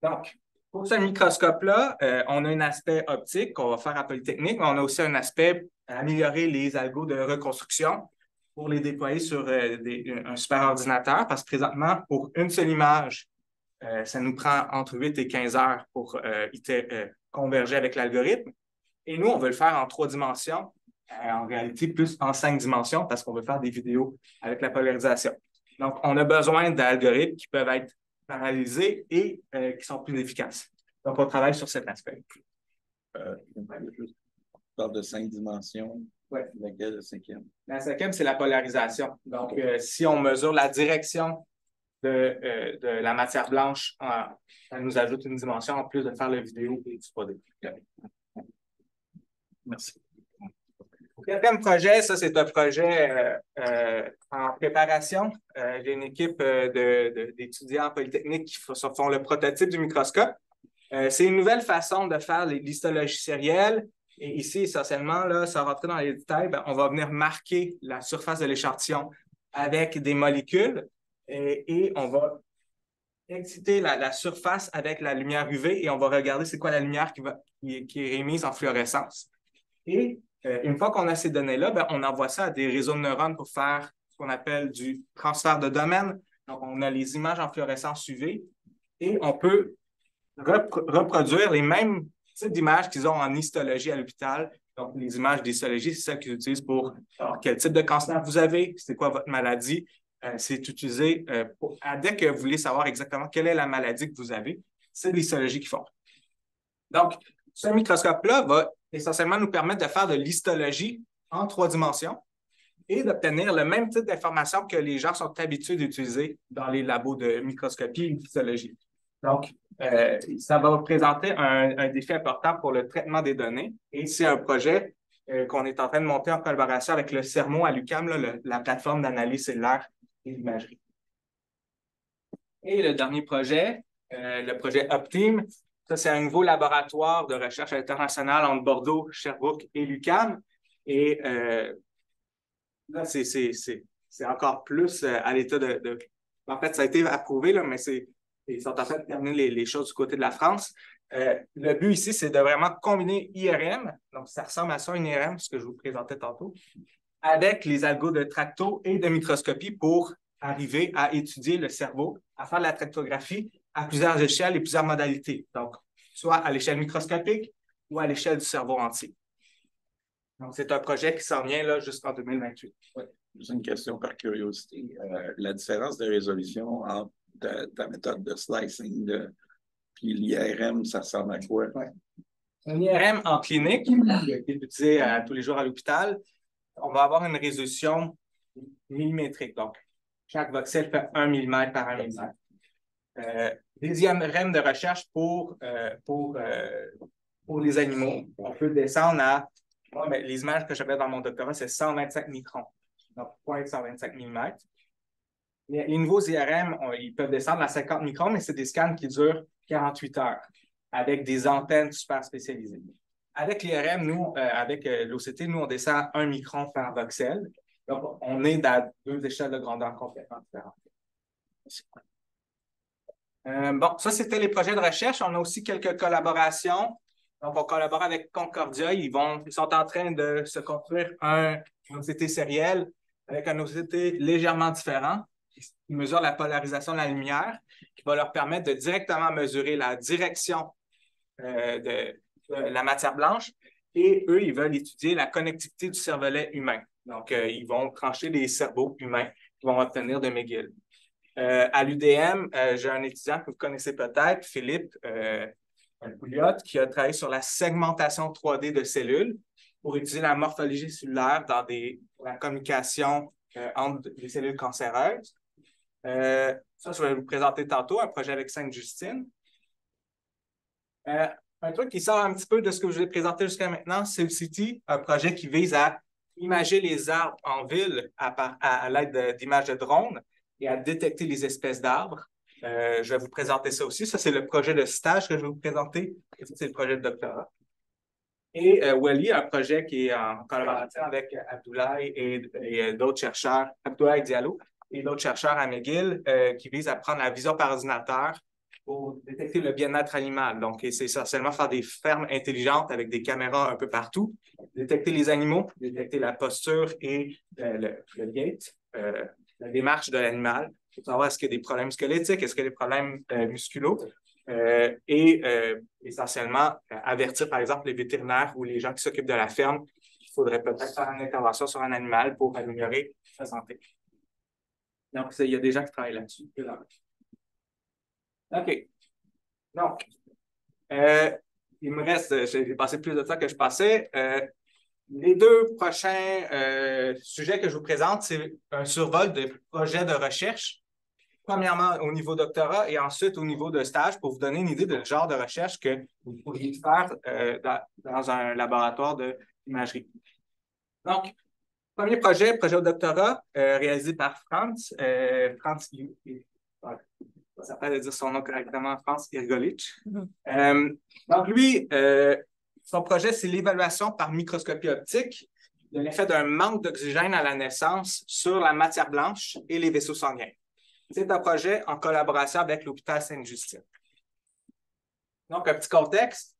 Donc, pour ce microscope-là, on a un aspect optique qu'on va faire à Polytechnique, mais on a aussi un aspect à améliorer les algos de reconstruction pour les déployer sur un superordinateur, parce que présentement, pour une seule image, ça nous prend entre 8 et 15 heures pour converger avec l'algorithme. Et nous, on veut le faire en 3 dimensions, en réalité plus en 5 dimensions, parce qu'on veut faire des vidéos avec la polarisation. Donc, on a besoin d'algorithmes qui peuvent être paralysés et qui sont plus efficaces. Donc, on travaille sur cet aspect. On parle de 5 dimensions. Oui. Laquelle, la 5e? La 5e, c'est la polarisation. Donc, si on mesure la direction de la matière blanche, ça nous ajoute une dimension en plus de faire la vidéo et du 3D. Merci. Le 4e projet, ça, c'est un projet en préparation. J'ai une équipe d'étudiants en Polytechnique qui font le prototype du microscope. C'est une nouvelle façon de faire l'histologie sérielle. Et ici, essentiellement, là, sans rentrer dans les détails, on va venir marquer la surface de l'échantillon avec des molécules et on va exciter la surface avec la lumière UV et on va regarder c'est quoi la lumière qui est émise en fluorescence. Et une fois qu'on a ces données-là, on envoie ça à des réseaux de neurones pour faire ce qu'on appelle du transfert de domaine. Donc, on a les images en fluorescence UV et on peut reproduire les mêmes types d'images qu'ils ont en histologie à l'hôpital. Donc, les images d'histologie, c'est celles qu'ils utilisent pour quel type de cancer vous avez, c'est quoi votre maladie. C'est utilisé dès que vous voulez savoir exactement quelle est la maladie que vous avez, c'est l'histologie qu'ils font. Donc, ce microscope-là va essentiellement nous permettre de faire de l'histologie en 3 dimensions et d'obtenir le même type d'informations que les gens sont habitués d'utiliser dans les labos de microscopie et d'histologie. Donc, ça va représenter un défi important pour le traitement des données et c'est un projet qu'on est en train de monter en collaboration avec le CERMO à l'UQAM, la plateforme d'analyse cellulaire et d'imagerie. Et le dernier projet, le projet Optime, ça c'est un nouveau laboratoire de recherche internationale entre Bordeaux, Sherbrooke et l'UQAM. Et là, c'est encore plus à l'état de... En fait, ça a été approuvé, là, mais ils sont en train de terminer les choses du côté de la France. Le but ici, c'est de vraiment combiner IRM, donc ça ressemble à ça, une IRM, ce que je vous présentais tantôt, avec les algos de tracto et de microscopie pour arriver à étudier le cerveau, à faire de la tractographie à plusieurs échelles et plusieurs modalités. Donc, soit à l'échelle microscopique ou à l'échelle du cerveau entier. Donc, c'est un projet qui s'en vient là jusqu'en 2028. Ouais. Juste une question par curiosité. La différence de résolution entre ta méthode de slicing puis l'IRM, ça ressemble à quoi? Ouais. Un IRM en clinique, qui est utilisé tous les jours à l'hôpital, on va avoir une résolution millimétrique. Donc, chaque voxel fait 1 mm par 1 mm. Des IRM de recherche pour les animaux, on peut descendre à... les images que j'avais dans mon doctorat, c'est 125 microns. Donc, 0,125 mm. Les nouveaux IRM, ils peuvent descendre à 50 microns, mais c'est des scans qui durent 48 heures avec des antennes super spécialisées. Avec l'IRM, nous, avec l'OCT, nous, on descend à 1 micron par voxel. Donc, on est à 2 échelles de grandeur complètement différentes. Bon, ça, c'était les projets de recherche. On a aussi quelques collaborations. Donc, on collabore avec Concordia. Ils sont en train de se construire un OCT sériel avec un OCT légèrement différent qui mesure la polarisation de la lumière, qui va leur permettre de directement mesurer la direction de la matière blanche. Et eux, ils veulent étudier la connectivité du cervelet humain. Donc, ils vont trancher les cerveaux humains qu'ils vont obtenir de McGill. À l'UDM, j'ai un étudiant que vous connaissez peut-être, Philippe Pouliot, qui a travaillé sur la segmentation 3D de cellules pour étudier la morphologie cellulaire dans la communication entre les cellules cancéreuses. Ça, je vais vous présenter tantôt, un projet avec Sainte-Justine. Un truc qui sort un petit peu de ce que je vous ai présenté jusqu'à maintenant, c'est CityCity, un projet qui vise à imager les arbres en ville à l'aide d'images de drones et à détecter les espèces d'arbres. Je vais vous présenter ça aussi. Ça, c'est le projet de stage que je vais vous présenter. Et ça, c'est le projet de doctorat. Et Wally, un projet qui est en collaboration avec Abdoulaye et d'autres chercheurs, Abdoulaye Diallo et d'autres chercheurs à McGill, qui vise à prendre la vision par ordinateur pour détecter le bien-être animal. Donc, c'est essentiellement faire des fermes intelligentes avec des caméras un peu partout, détecter les animaux, détecter la posture et le gait, la démarche de l'animal, pour savoir est-ce qu'il y a des problèmes squelettiques, est-ce qu'il y a des problèmes musculaux, et essentiellement avertir, par exemple, les vétérinaires ou les gens qui s'occupent de la ferme qu'il faudrait peut-être faire une intervention sur un animal pour améliorer sa santé. Donc, il y a des gens qui travaillent là-dessus. OK. Donc, il me reste, j'ai passé plus de temps que je passais. Les deux prochains sujets que je vous présente, c'est un survol de projets de recherche. Premièrement, au niveau doctorat et ensuite au niveau de stage pour vous donner une idée de genre de recherche que vous pourriez faire dans un laboratoire d'imagerie. Donc, premier projet au doctorat réalisé par Franz. Franz, ça s'appelle de dire son nom correctement, Franz Irgolic. Donc, lui, son projet, c'est l'évaluation par microscopie optique de l'effet d'un manque d'oxygène à la naissance sur la matière blanche et les vaisseaux sanguins. C'est un projet en collaboration avec l'hôpital Sainte-Justine. Donc, un petit contexte.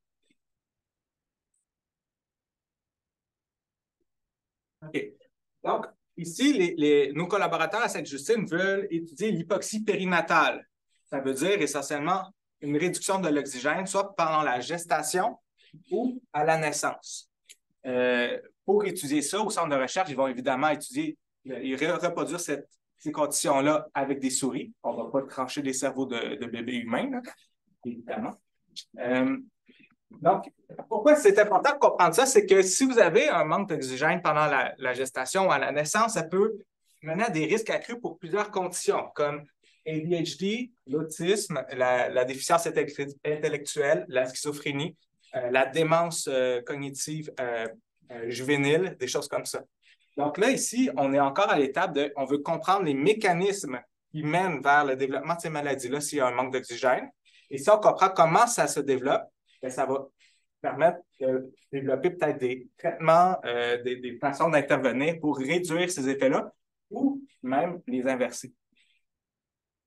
OK. Donc, ici, nos collaborateurs à Sainte-Justine veulent étudier l'hypoxie périnatale. Ça veut dire essentiellement une réduction de l'oxygène, soit pendant la gestation ou à la naissance. Pour étudier ça, au centre de recherche, ils vont évidemment reproduire ces conditions-là avec des souris. On ne va pas trancher des cerveaux de bébés humains, là, évidemment. Donc, pourquoi c'est important de comprendre ça? C'est que si vous avez un manque d'oxygène pendant la gestation ou à la naissance, ça peut mener à des risques accrus pour plusieurs conditions, comme ADHD, l'autisme, la déficience intellectuelle, la schizophrénie, la démence cognitive juvéniles, des choses comme ça. Donc là, ici, on est encore à l'étape de, on veut comprendre les mécanismes qui mènent vers le développement de ces maladies-là s'il y a un manque d'oxygène. Et si on comprend comment ça se développe, bien, ça va permettre de développer peut-être des traitements, des façons d'intervenir pour réduire ces effets-là ou même les inverser.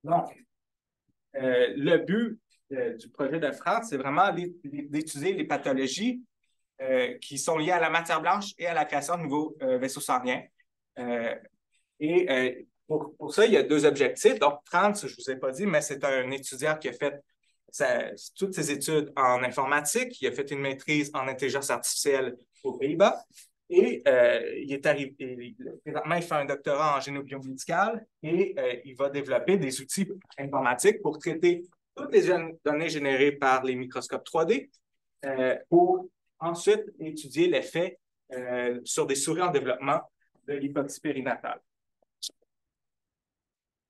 Donc, le but du projet de France, c'est vraiment d'étudier les pathologies qui sont liées à la matière blanche et à la création de nouveaux vaisseaux sanguins. Pour ça, il y a 2 objectifs. Donc, Franz, je ne vous ai pas dit, mais c'est un étudiant qui a fait toutes ses études en informatique. Il a fait une maîtrise en intelligence artificielle aux Pays-Bas. Et présentement, il fait un doctorat en génobiomédical et il va développer des outils informatiques pour traiter toutes les données générées par les microscopes 3D pour ensuite étudier l'effet sur des souris en développement de l'hypoxie périnatale.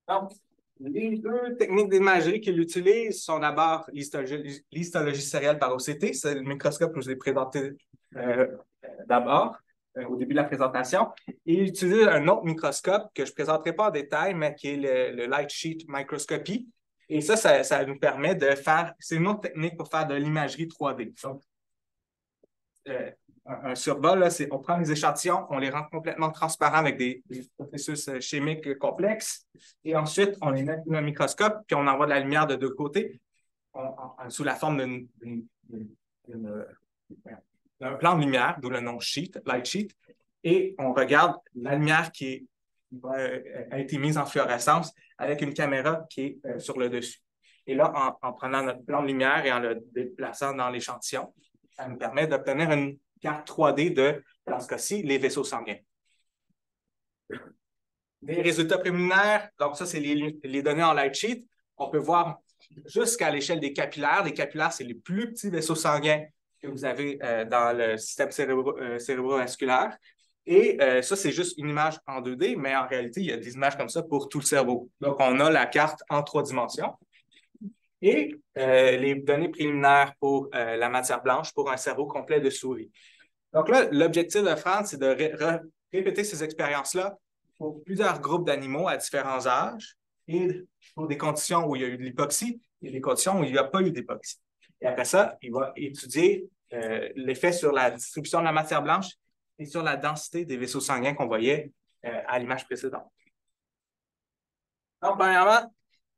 Donc, les 2 techniques d'imagerie qu'il utilise sont d'abord l'histologie sérielle par OCT, c'est le microscope que je vous ai présenté d'abord au début de la présentation. Et il utilise un autre microscope que je ne présenterai pas en détail, mais qui est le Light Sheet Microscopy. Et ça nous permet de faire, c'est une autre technique pour faire de l'imagerie 3D. Donc, un survol, là, on prend les échantillons, on les rend complètement transparents avec des processus chimiques complexes, et ensuite, on les met dans un microscope, puis on envoie de la lumière de 2 côtés, sous la forme d'un plan de lumière, d'où le nom sheet, light sheet, et on regarde la lumière qui a été mise en fluorescence avec une caméra qui est sur le dessus. Et là, en prenant notre plan de lumière et en le déplaçant dans l'échantillon, ça nous permet d'obtenir une carte 3D de, dans ce cas-ci, les vaisseaux sanguins. Les résultats préliminaires, donc ça, c'est les données en light sheet. On peut voir jusqu'à l'échelle des capillaires. Les capillaires, c'est les plus petits vaisseaux sanguins que vous avez dans le système cérébrovasculaire. Et ça, c'est juste une image en 2D, mais en réalité, il y a des images comme ça pour tout le cerveau. Donc, on a la carte en 3 dimensions. Et les données préliminaires pour la matière blanche pour un cerveau complet de souris. Donc là, l'objectif de France, c'est de répéter ces expériences-là pour plusieurs groupes d'animaux à différents âges et pour des conditions où il y a eu de l'hypoxie et des conditions où il n'y a pas eu d'hypoxie. Et après ça, il va étudier l'effet sur la distribution de la matière blanche et sur la densité des vaisseaux sanguins qu'on voyait à l'image précédente. Donc, premièrement,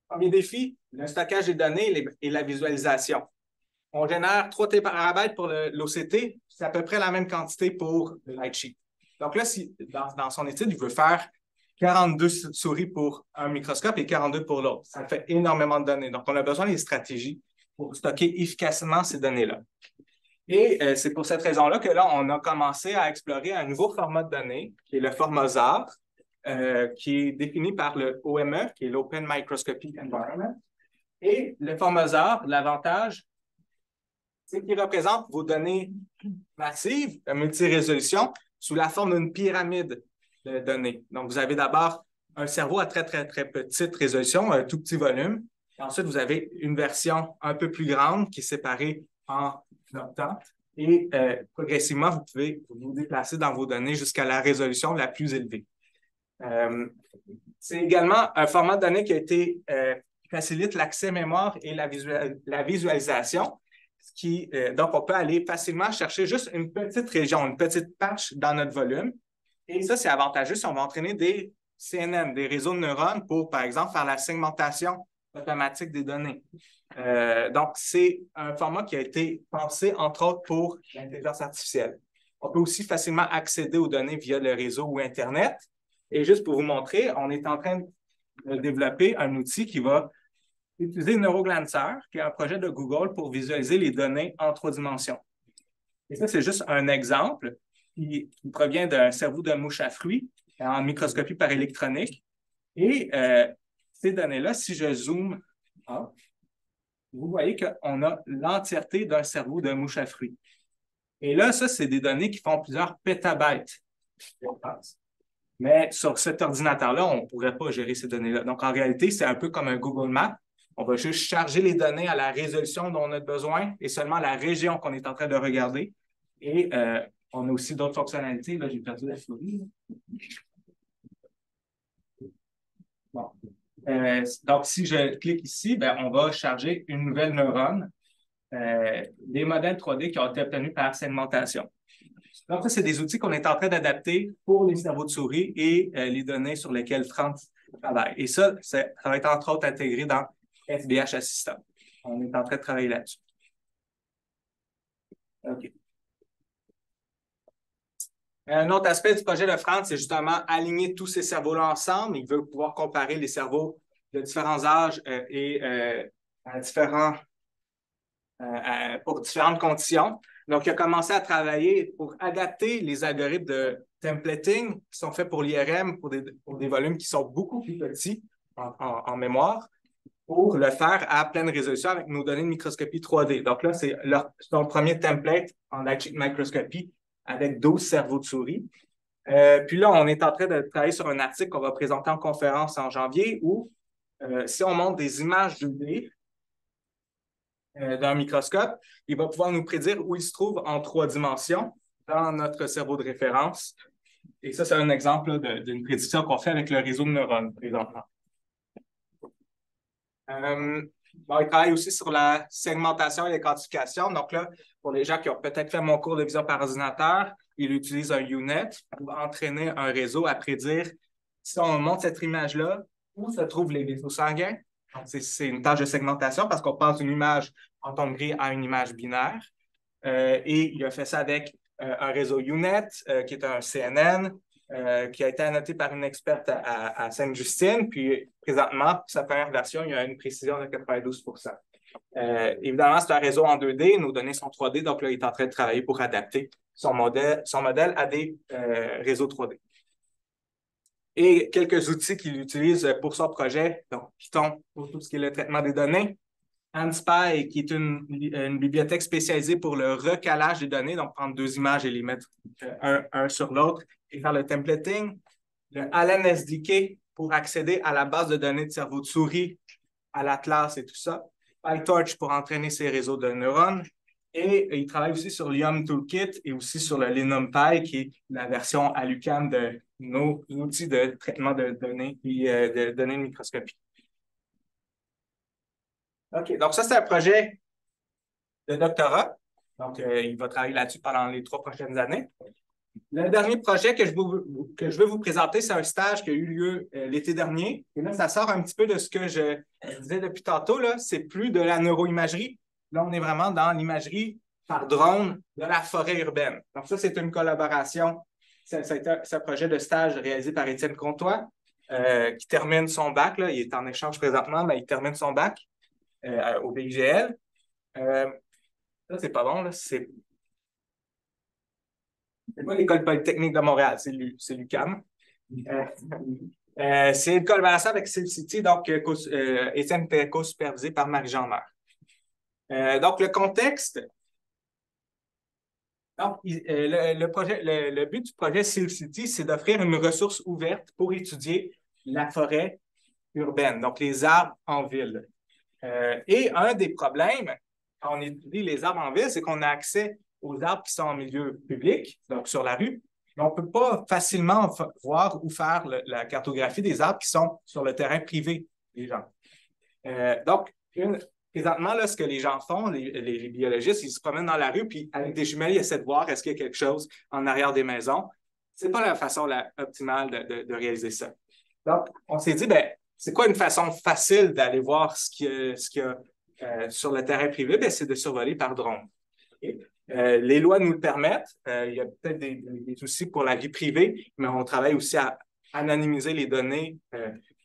premier défi, le stockage des données et la visualisation. On génère 3 térabytes pour l'OCT, c'est à peu près la même quantité pour le light sheet. Donc là, dans son étude, il veut faire 42 souris pour un microscope et 42 pour l'autre. Ça fait énormément de données. Donc, on a besoin des stratégies pour stocker efficacement ces données-là. Et c'est pour cette raison-là que là, on a commencé à explorer un nouveau format de données, qui est le format ZAR, qui est défini par le OME, qui est l'Open Microscopic Environment. Et le format ZAR, l'avantage, c'est qu'il représente vos données massives, multi-résolution, sous la forme d'une pyramide de données. Donc, vous avez d'abord un cerveau à très, très, très petite résolution, un tout petit volume. Et ensuite, vous avez une version un peu plus grande qui est séparée en octants. Et progressivement, vous pouvez vous déplacer dans vos données jusqu'à la résolution la plus élevée. C'est également un format de données qui facilite l'accès mémoire et la visualisation. Donc, on peut aller facilement chercher juste une petite région, une petite patch dans notre volume. Et ça, c'est avantageux si on va entraîner des CNN, des réseaux de neurones pour, par exemple, faire la segmentation automatique des données. Donc, c'est un format qui a été pensé, entre autres, pour l'intelligence artificielle. On peut aussi facilement accéder aux données via le réseau ou Internet. Et juste pour vous montrer, on est en train de développer un outil qui va utiliser Neuroglancer, qui est un projet de Google pour visualiser les données en 3 dimensions. Et ça, c'est juste un exemple qui provient d'un cerveau de mouche à fruits en microscopie par électronique. Et ces données-là, si je zoome up, vous voyez qu'on a l'entièreté d'un cerveau de mouche à fruits. Et là, ça, c'est des données qui font plusieurs pétabytes. Mais sur cet ordinateur-là, on ne pourrait pas gérer ces données-là. Donc, en réalité, c'est un peu comme un Google Maps. On va juste charger les données à la résolution dont on a besoin et seulement la région qu'on est en train de regarder. Et On a aussi d'autres fonctionnalités. Là, j'ai perdu la souris. Bon. Donc, si je clique ici, ben, on va charger une nouvelle neurone, des modèles 3D qui ont été obtenus par segmentation. Donc, ça, c'est des outils qu'on est en train d'adapter pour les cerveaux de souris et les données sur lesquelles Franz travaille. Et ça va être entre autres intégré dans FBH Assistant. On est en train de travailler là-dessus. OK. Un autre aspect du projet de Franz, c'est justement aligner tous ces cerveaux-là ensemble. Il veut pouvoir comparer les cerveaux de différents âges et pour différentes conditions. Donc, il a commencé à travailler pour adapter les algorithmes de templating qui sont faits pour l'IRM, pour des volumes qui sont beaucoup plus petits en mémoire, pour le faire à pleine résolution avec nos données de microscopie 3D. Donc là, c'est son premier template en Light Sheet Microscopy avec 12 cerveaux de souris. Puis là, on est en train de travailler sur un article qu'on va présenter en conférence en janvier où, si on montre des images 2D d'un microscope, il va pouvoir nous prédire où il se trouve en 3 dimensions dans notre cerveau de référence. Et ça, c'est un exemple d'une prédiction qu'on fait avec le réseau de neurones présentement. Bon, il travaille aussi sur la segmentation et la quantification. Donc là, pour les gens qui ont peut-être fait mon cours de vision par ordinateur, il utilise un UNet pour entraîner un réseau à prédire si on montre cette image-là, où se trouvent les vaisseaux sanguins. Donc, c'est une tâche de segmentation parce qu'on passe d'une image en ton gris à une image binaire. Et il a fait ça avec un réseau UNet, qui est un CNN, qui a été annoté par une experte à Sainte-Justine. Puis, présentement, pour sa première version, il y a une précision de 92 %. Évidemment, c'est un réseau en 2D, nos données sont 3D, donc là, il est en train de travailler pour adapter son modèle à des réseaux 3D. Et quelques outils qu'il utilise pour son projet, donc Python pour tout ce qui est le traitement des données, ANSPY, qui est une bibliothèque spécialisée pour le recalage des données, donc prendre 2 images et les mettre un sur l'autre et faire le templating. Le Allen SDK pour accéder à la base de données de cerveau de souris, à l'Atlas et tout ça. PyTorch pour entraîner ses réseaux de neurones. Et il travaille aussi sur l'IOM Toolkit et aussi sur le Linumpy, qui est la version à l'UQAM de nos outils de traitement de données et de données de microscopie. OK, donc ça, c'est un projet de doctorat. Donc, il va travailler là-dessus pendant les 3 prochaines années. Le dernier projet que je veux vous présenter, c'est un stage qui a eu lieu l'été dernier. Et là, ça sort un petit peu de ce que je disais depuis tantôt. C'est plus de la neuroimagerie. Là, on est vraiment dans l'imagerie par drone de la forêt urbaine. Donc, ça, c'est une collaboration. C'est un projet de stage réalisé par Étienne Comtois, qui termine son bac. Là. Il est en échange présentement, mais il termine son bac au BIGL. Ça, c'est pas bon. Là. C'est pas l'École polytechnique de Montréal, c'est l'UQAM. C'est une collaboration avec SimCity, donc Étienne était co-supervisé par Marie-Jean Maire. Donc, le contexte. Donc, le but du projet SimCity, c'est d'offrir une ressource ouverte pour étudier la forêt urbaine, donc les arbres en ville. Et un des problèmes, quand on étudie les arbres en ville, c'est qu'on a accès aux arbres qui sont en milieu public, donc sur la rue, mais on ne peut pas facilement voir ou faire la cartographie des arbres qui sont sur le terrain privé des gens. Donc, présentement, là, ce que les gens font, les biologistes, ils se promènent dans la rue, puis avec des jumelles, ils essaient de voir est-ce qu'il y a quelque chose en arrière des maisons. Ce n'est pas la façon optimale de réaliser ça. Donc, on s'est dit, ben, c'est quoi une façon facile d'aller voir ce qu'il y a sur le terrain privé? Ben, c'est de survoler par drone. Okay? Les lois nous le permettent. Il y a peut-être des soucis pour la vie privée, mais on travaille aussi à anonymiser les données.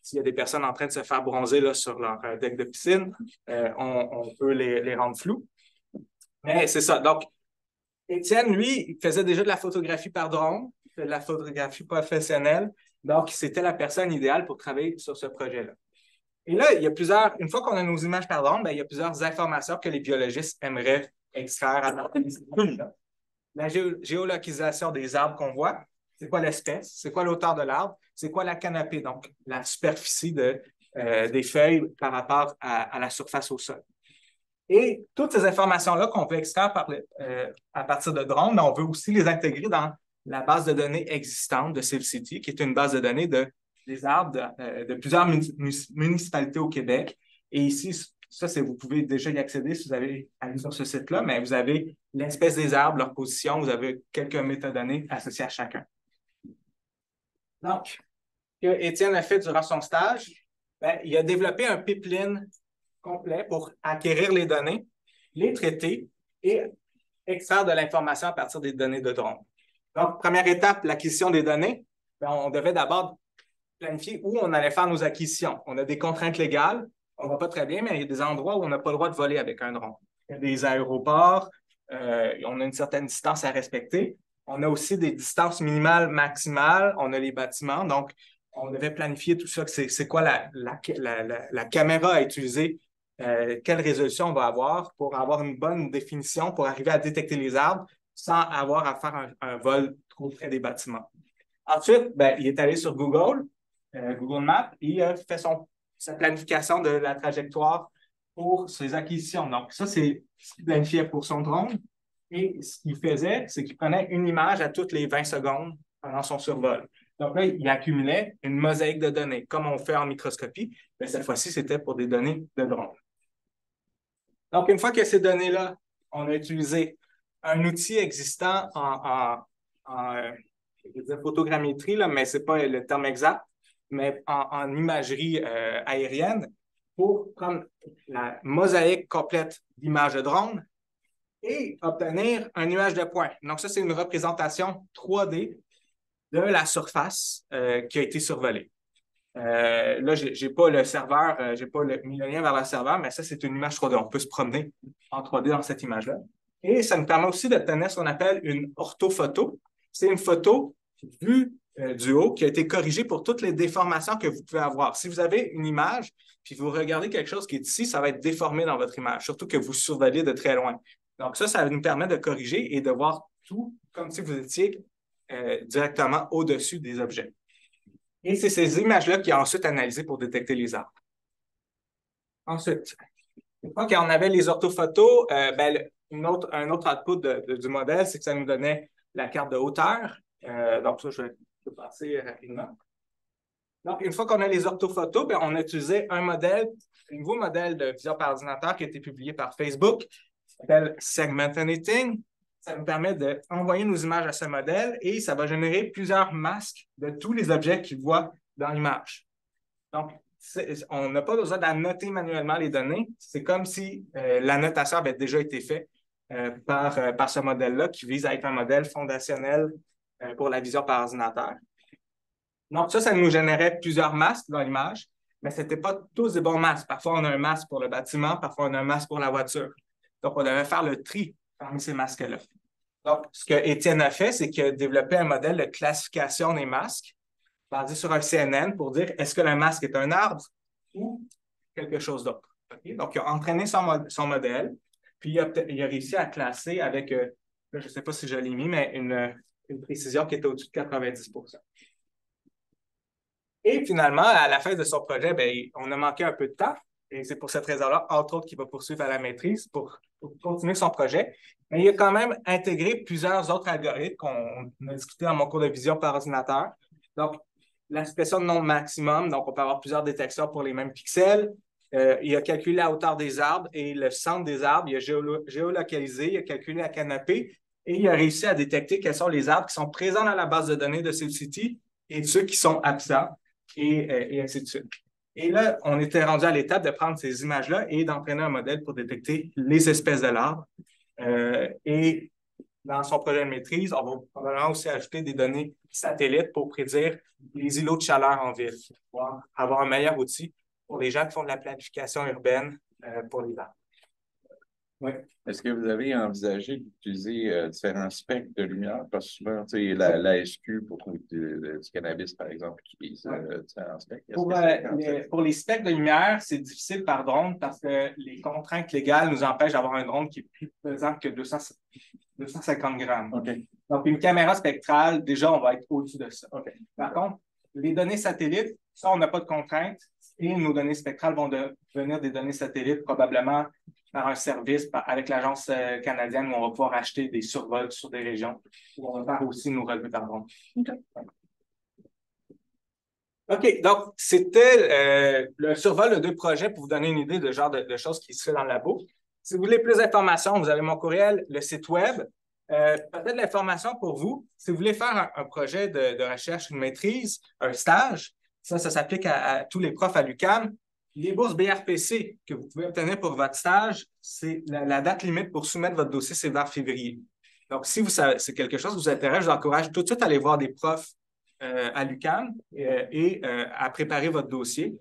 S'il y a des personnes en train de se faire bronzer là, sur leur deck de piscine, on peut les rendre flous. Mais c'est ça. Donc, Étienne, lui, il faisait déjà de la photographie par drone, il fait de la photographie professionnelle. Donc, c'était la personne idéale pour travailler sur ce projet-là. Et là, il y a une fois qu'on a nos images par drone, ben, il y a plusieurs informations que les biologistes aimeraient extraire à partir de ces données-là. La géolocalisation des arbres qu'on voit, c'est quoi l'espèce, c'est quoi l'auteur de l'arbre, c'est quoi la canopée, donc la superficie des feuilles par rapport à la surface au sol. Et toutes ces informations-là qu'on peut extraire à partir de drones, on veut aussi les intégrer dans la base de données existante de SaveCity, qui est une base de données des arbres de plusieurs municipalités au Québec. Et ici, ça, vous pouvez déjà y accéder si vous avez allé sur ce site-là, mais vous avez l'espèce des arbres, leur position, vous avez quelques métadonnées associées à chacun. Donc, ce que Étienne a fait durant son stage, il a développé un pipeline complet pour acquérir les données, les traiter et extraire de l'information à partir des données de drone. Donc, première étape, l'acquisition des données. On devait d'abord planifier où on allait faire nos acquisitions. On a des contraintes légales, on ne va pas très bien, mais il y a des endroits où on n'a pas le droit de voler avec un drone. Il y a des aéroports, on a une certaine distance à respecter. On a aussi des distances minimales, maximales, on a les bâtiments, donc on devait planifier tout ça, c'est quoi la caméra à utiliser, quelle résolution on va avoir pour avoir une bonne définition, pour arriver à détecter les arbres sans avoir à faire un vol trop près des bâtiments. Ensuite, il est allé sur Google Maps, et il a fait sa planification de la trajectoire pour ses acquisitions. Donc, ça, c'est ce qu'il planifiait pour son drone. Et ce qu'il faisait, c'est qu'il prenait une image à toutes les 20 secondes pendant son survol. Donc là, il accumulait une mosaïque de données, comme on fait en microscopie. Mais cette fois-ci, c'était pour des données de drone. Donc, une fois que ces données-là, on a utilisé un outil existant je vais dire photogrammétrie, là, mais ce n'est pas le terme exact, mais en imagerie aérienne, pour prendre la mosaïque complète d'images de drone et obtenir un nuage de points. Donc, ça, c'est une représentation 3D de la surface qui a été survolée. Là, je n'ai pas le serveur, je n'ai pas mis le lien vers le serveur, mais ça, c'est une image 3D. On peut se promener en 3D dans cette image-là. Et ça nous permet aussi d'obtenir ce qu'on appelle une orthophoto. C'est une photo vue du haut qui a été corrigée pour toutes les déformations que vous pouvez avoir. Si vous avez une image, puis vous regardez quelque chose qui est ici, ça va être déformé dans votre image, surtout que vous survolez de très loin. Donc ça nous permet de corriger et de voir tout comme si vous étiez directement au-dessus des objets. Et c'est ces images-là qui sont ensuite analysées pour détecter les arbres. Ensuite, une fois qu'on avait les orthophotos, un autre output du modèle, c'est que ça nous donnait la carte de hauteur. Donc, ça, je vais passer rapidement. Donc, une fois qu'on a les orthophotos, on a utilisé un nouveau modèle de vision par ordinateur qui a été publié par Facebook, qui s'appelle Segment Anything. Ça nous permet d'envoyer nos images à ce modèle et ça va générer plusieurs masques de tous les objets qu'il voit dans l'image. Donc, on n'a pas besoin d'annoter manuellement les données. C'est comme si l'annotation avait déjà été faite par ce modèle-là qui vise à être un modèle fondationnel pour la vision par ordinateur. Donc, ça nous générait plusieurs masques dans l'image, mais ce n'étaient pas tous des bons masques. Parfois, on a un masque pour le bâtiment, parfois, on a un masque pour la voiture. Donc, on devait faire le tri parmi ces masques-là. Donc, ce que Étienne a fait, c'est qu'il a développé un modèle de classification des masques basé sur un CNN pour dire est-ce que le masque est un arbre ou quelque chose d'autre. Okay? Donc, il a entraîné son modèle, puis il a réussi à classer avec, là, je ne sais pas si je l'ai mis, mais une précision qui était au-dessus de 90 %. Et finalement, à la fin de son projet, on a manqué un peu de temps. Et c'est pour cette raison-là, entre autres, qu'il va poursuivre à la maîtrise pour continuer son projet. Mais il a quand même intégré plusieurs autres algorithmes qu'on a discuté dans mon cours de vision par ordinateur. Donc, la suppression de nombre maximum, donc on peut avoir plusieurs détections pour les mêmes pixels. Il a calculé la hauteur des arbres et le centre des arbres. Il a géolocalisé, il a calculé la canopée et il a réussi à détecter quels sont les arbres qui sont présents dans la base de données de SaveCity et ceux qui sont absents et ainsi de suite. Et là, on était rendu à l'étape de prendre ces images-là et d'entraîner un modèle pour détecter les espèces de l'arbre. Et dans son projet de maîtrise, on va probablement aussi ajouter des données satellites pour prédire les îlots de chaleur en ville, pour avoir un meilleur outil pour les gens qui font de la planification urbaine pour les arbres. Oui. Est-ce que vous avez envisagé d'utiliser différents spectres de lumière? Parce que souvent, la SQ pour du cannabis, par exemple, utilise différents spectres. Pour les spectres de lumière, c'est difficile par drone parce que les contraintes légales nous empêchent d'avoir un drone qui est plus pesant que 250 grammes. Okay. Donc, une caméra spectrale, déjà, on va être au-dessus de ça. Okay. Par contre, les données satellites, ça, on n'a pas de contraintes et nos données spectrales vont devenir des données satellites probablement faire un service avec l'agence canadienne où on va pouvoir acheter des survols sur des régions. Où on va faire aussi nos relevés par drone. OK, donc c'était le survol de 2 projets pour vous donner une idée de genre de choses qui se fait dans le labo. Si vous voulez plus d'informations, vous avez mon courriel, le site web. Peut-être l'information pour vous. Si vous voulez faire un projet de recherche, une maîtrise, un stage, ça s'applique à tous les profs à l'UQAM. Les bourses BRPC que vous pouvez obtenir pour votre stage, c'est la date limite pour soumettre votre dossier, c'est vers février. Donc, si c'est quelque chose qui vous intéresse, je vous encourage tout de suite à aller voir des profs à l'UQAM et à préparer votre dossier.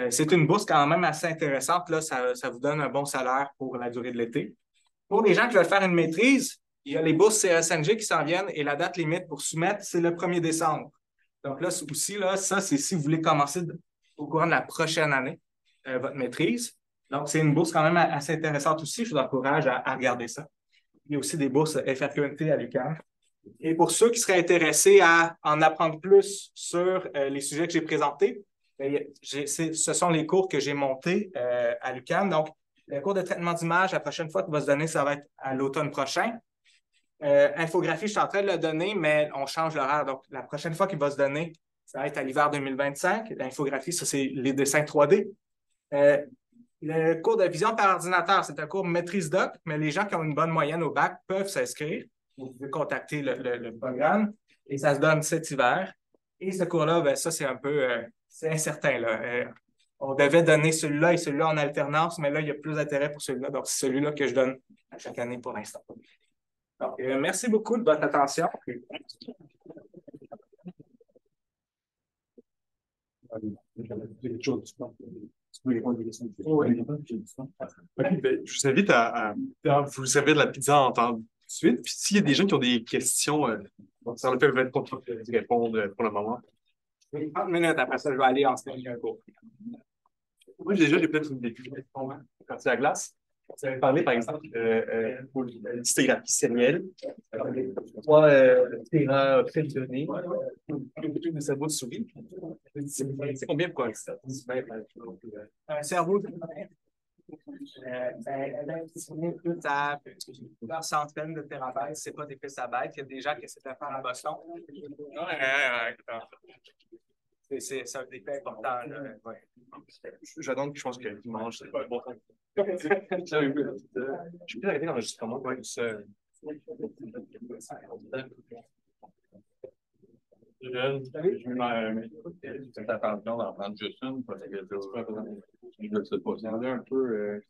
C'est une bourse quand même assez intéressante. Là, ça vous donne un bon salaire pour la durée de l'été. Pour les gens qui veulent faire une maîtrise, il y a les bourses CSNG qui s'en viennent et la date limite pour soumettre, c'est le 1er décembre. Donc là aussi, ça, c'est si vous voulez commencer au courant de la prochaine année votre maîtrise. Donc, c'est une bourse quand même assez intéressante aussi. Je vous encourage à regarder ça. Il y a aussi des bourses FRQNT à l'UQAM. Et pour ceux qui seraient intéressés à en apprendre plus sur les sujets que j'ai présentés, ce sont les cours que j'ai montés à l'UQAM. Donc, le cours de traitement d'image, la prochaine fois qu'il va se donner, ça va être à l'automne prochain. Infographie, je suis en train de le donner, mais on change l'horaire. Donc, la prochaine fois qu'il va se donner, ça va être à l'hiver 2025. L'infographie, ça, c'est les dessins 3D. Le cours de vision par ordinateur, c'est un cours maîtrise doc, mais les gens qui ont une bonne moyenne au bac peuvent s'inscrire. Vous pouvez contacter le programme et ça se donne cet hiver. Et ce cours-là, ben, ça, c'est un peu c'est incertain. Là. On devait donner celui-là et celui-là en alternance, mais là, il y a plus d'intérêt pour celui-là. Donc, c'est celui-là que je donne à chaque année pour l'instant. Donc, merci beaucoup de votre attention. Okay, ben, je vous invite à vous servir de la pizza en temps de suite. Puis s'il y a des gens qui ont des questions, ça leur peut être content de répondre pour le moment. 30 minutes après ça, je vais aller enseigner un cours. Moi, j'ai peut-être une des questions quand c'est la glace. Vous avez parlé, par exemple, pour l'histographie sérielle. 3 téraoctets de données, de cerveau de souris. C'est combien pour un cerveau de plus à plusieurs centaines de térabytes. Ce n'est pas des pistes à bêtes. Il y a des gens qui essaient de faire en Boston. C'est un défi important. Ouais. J'attends que je pense que dimanche, c'est pas bon. Je suis plus arrêté l'enregistrement. Ouais, Je attention d'en prendre juste une parce que je vais se poser un peu,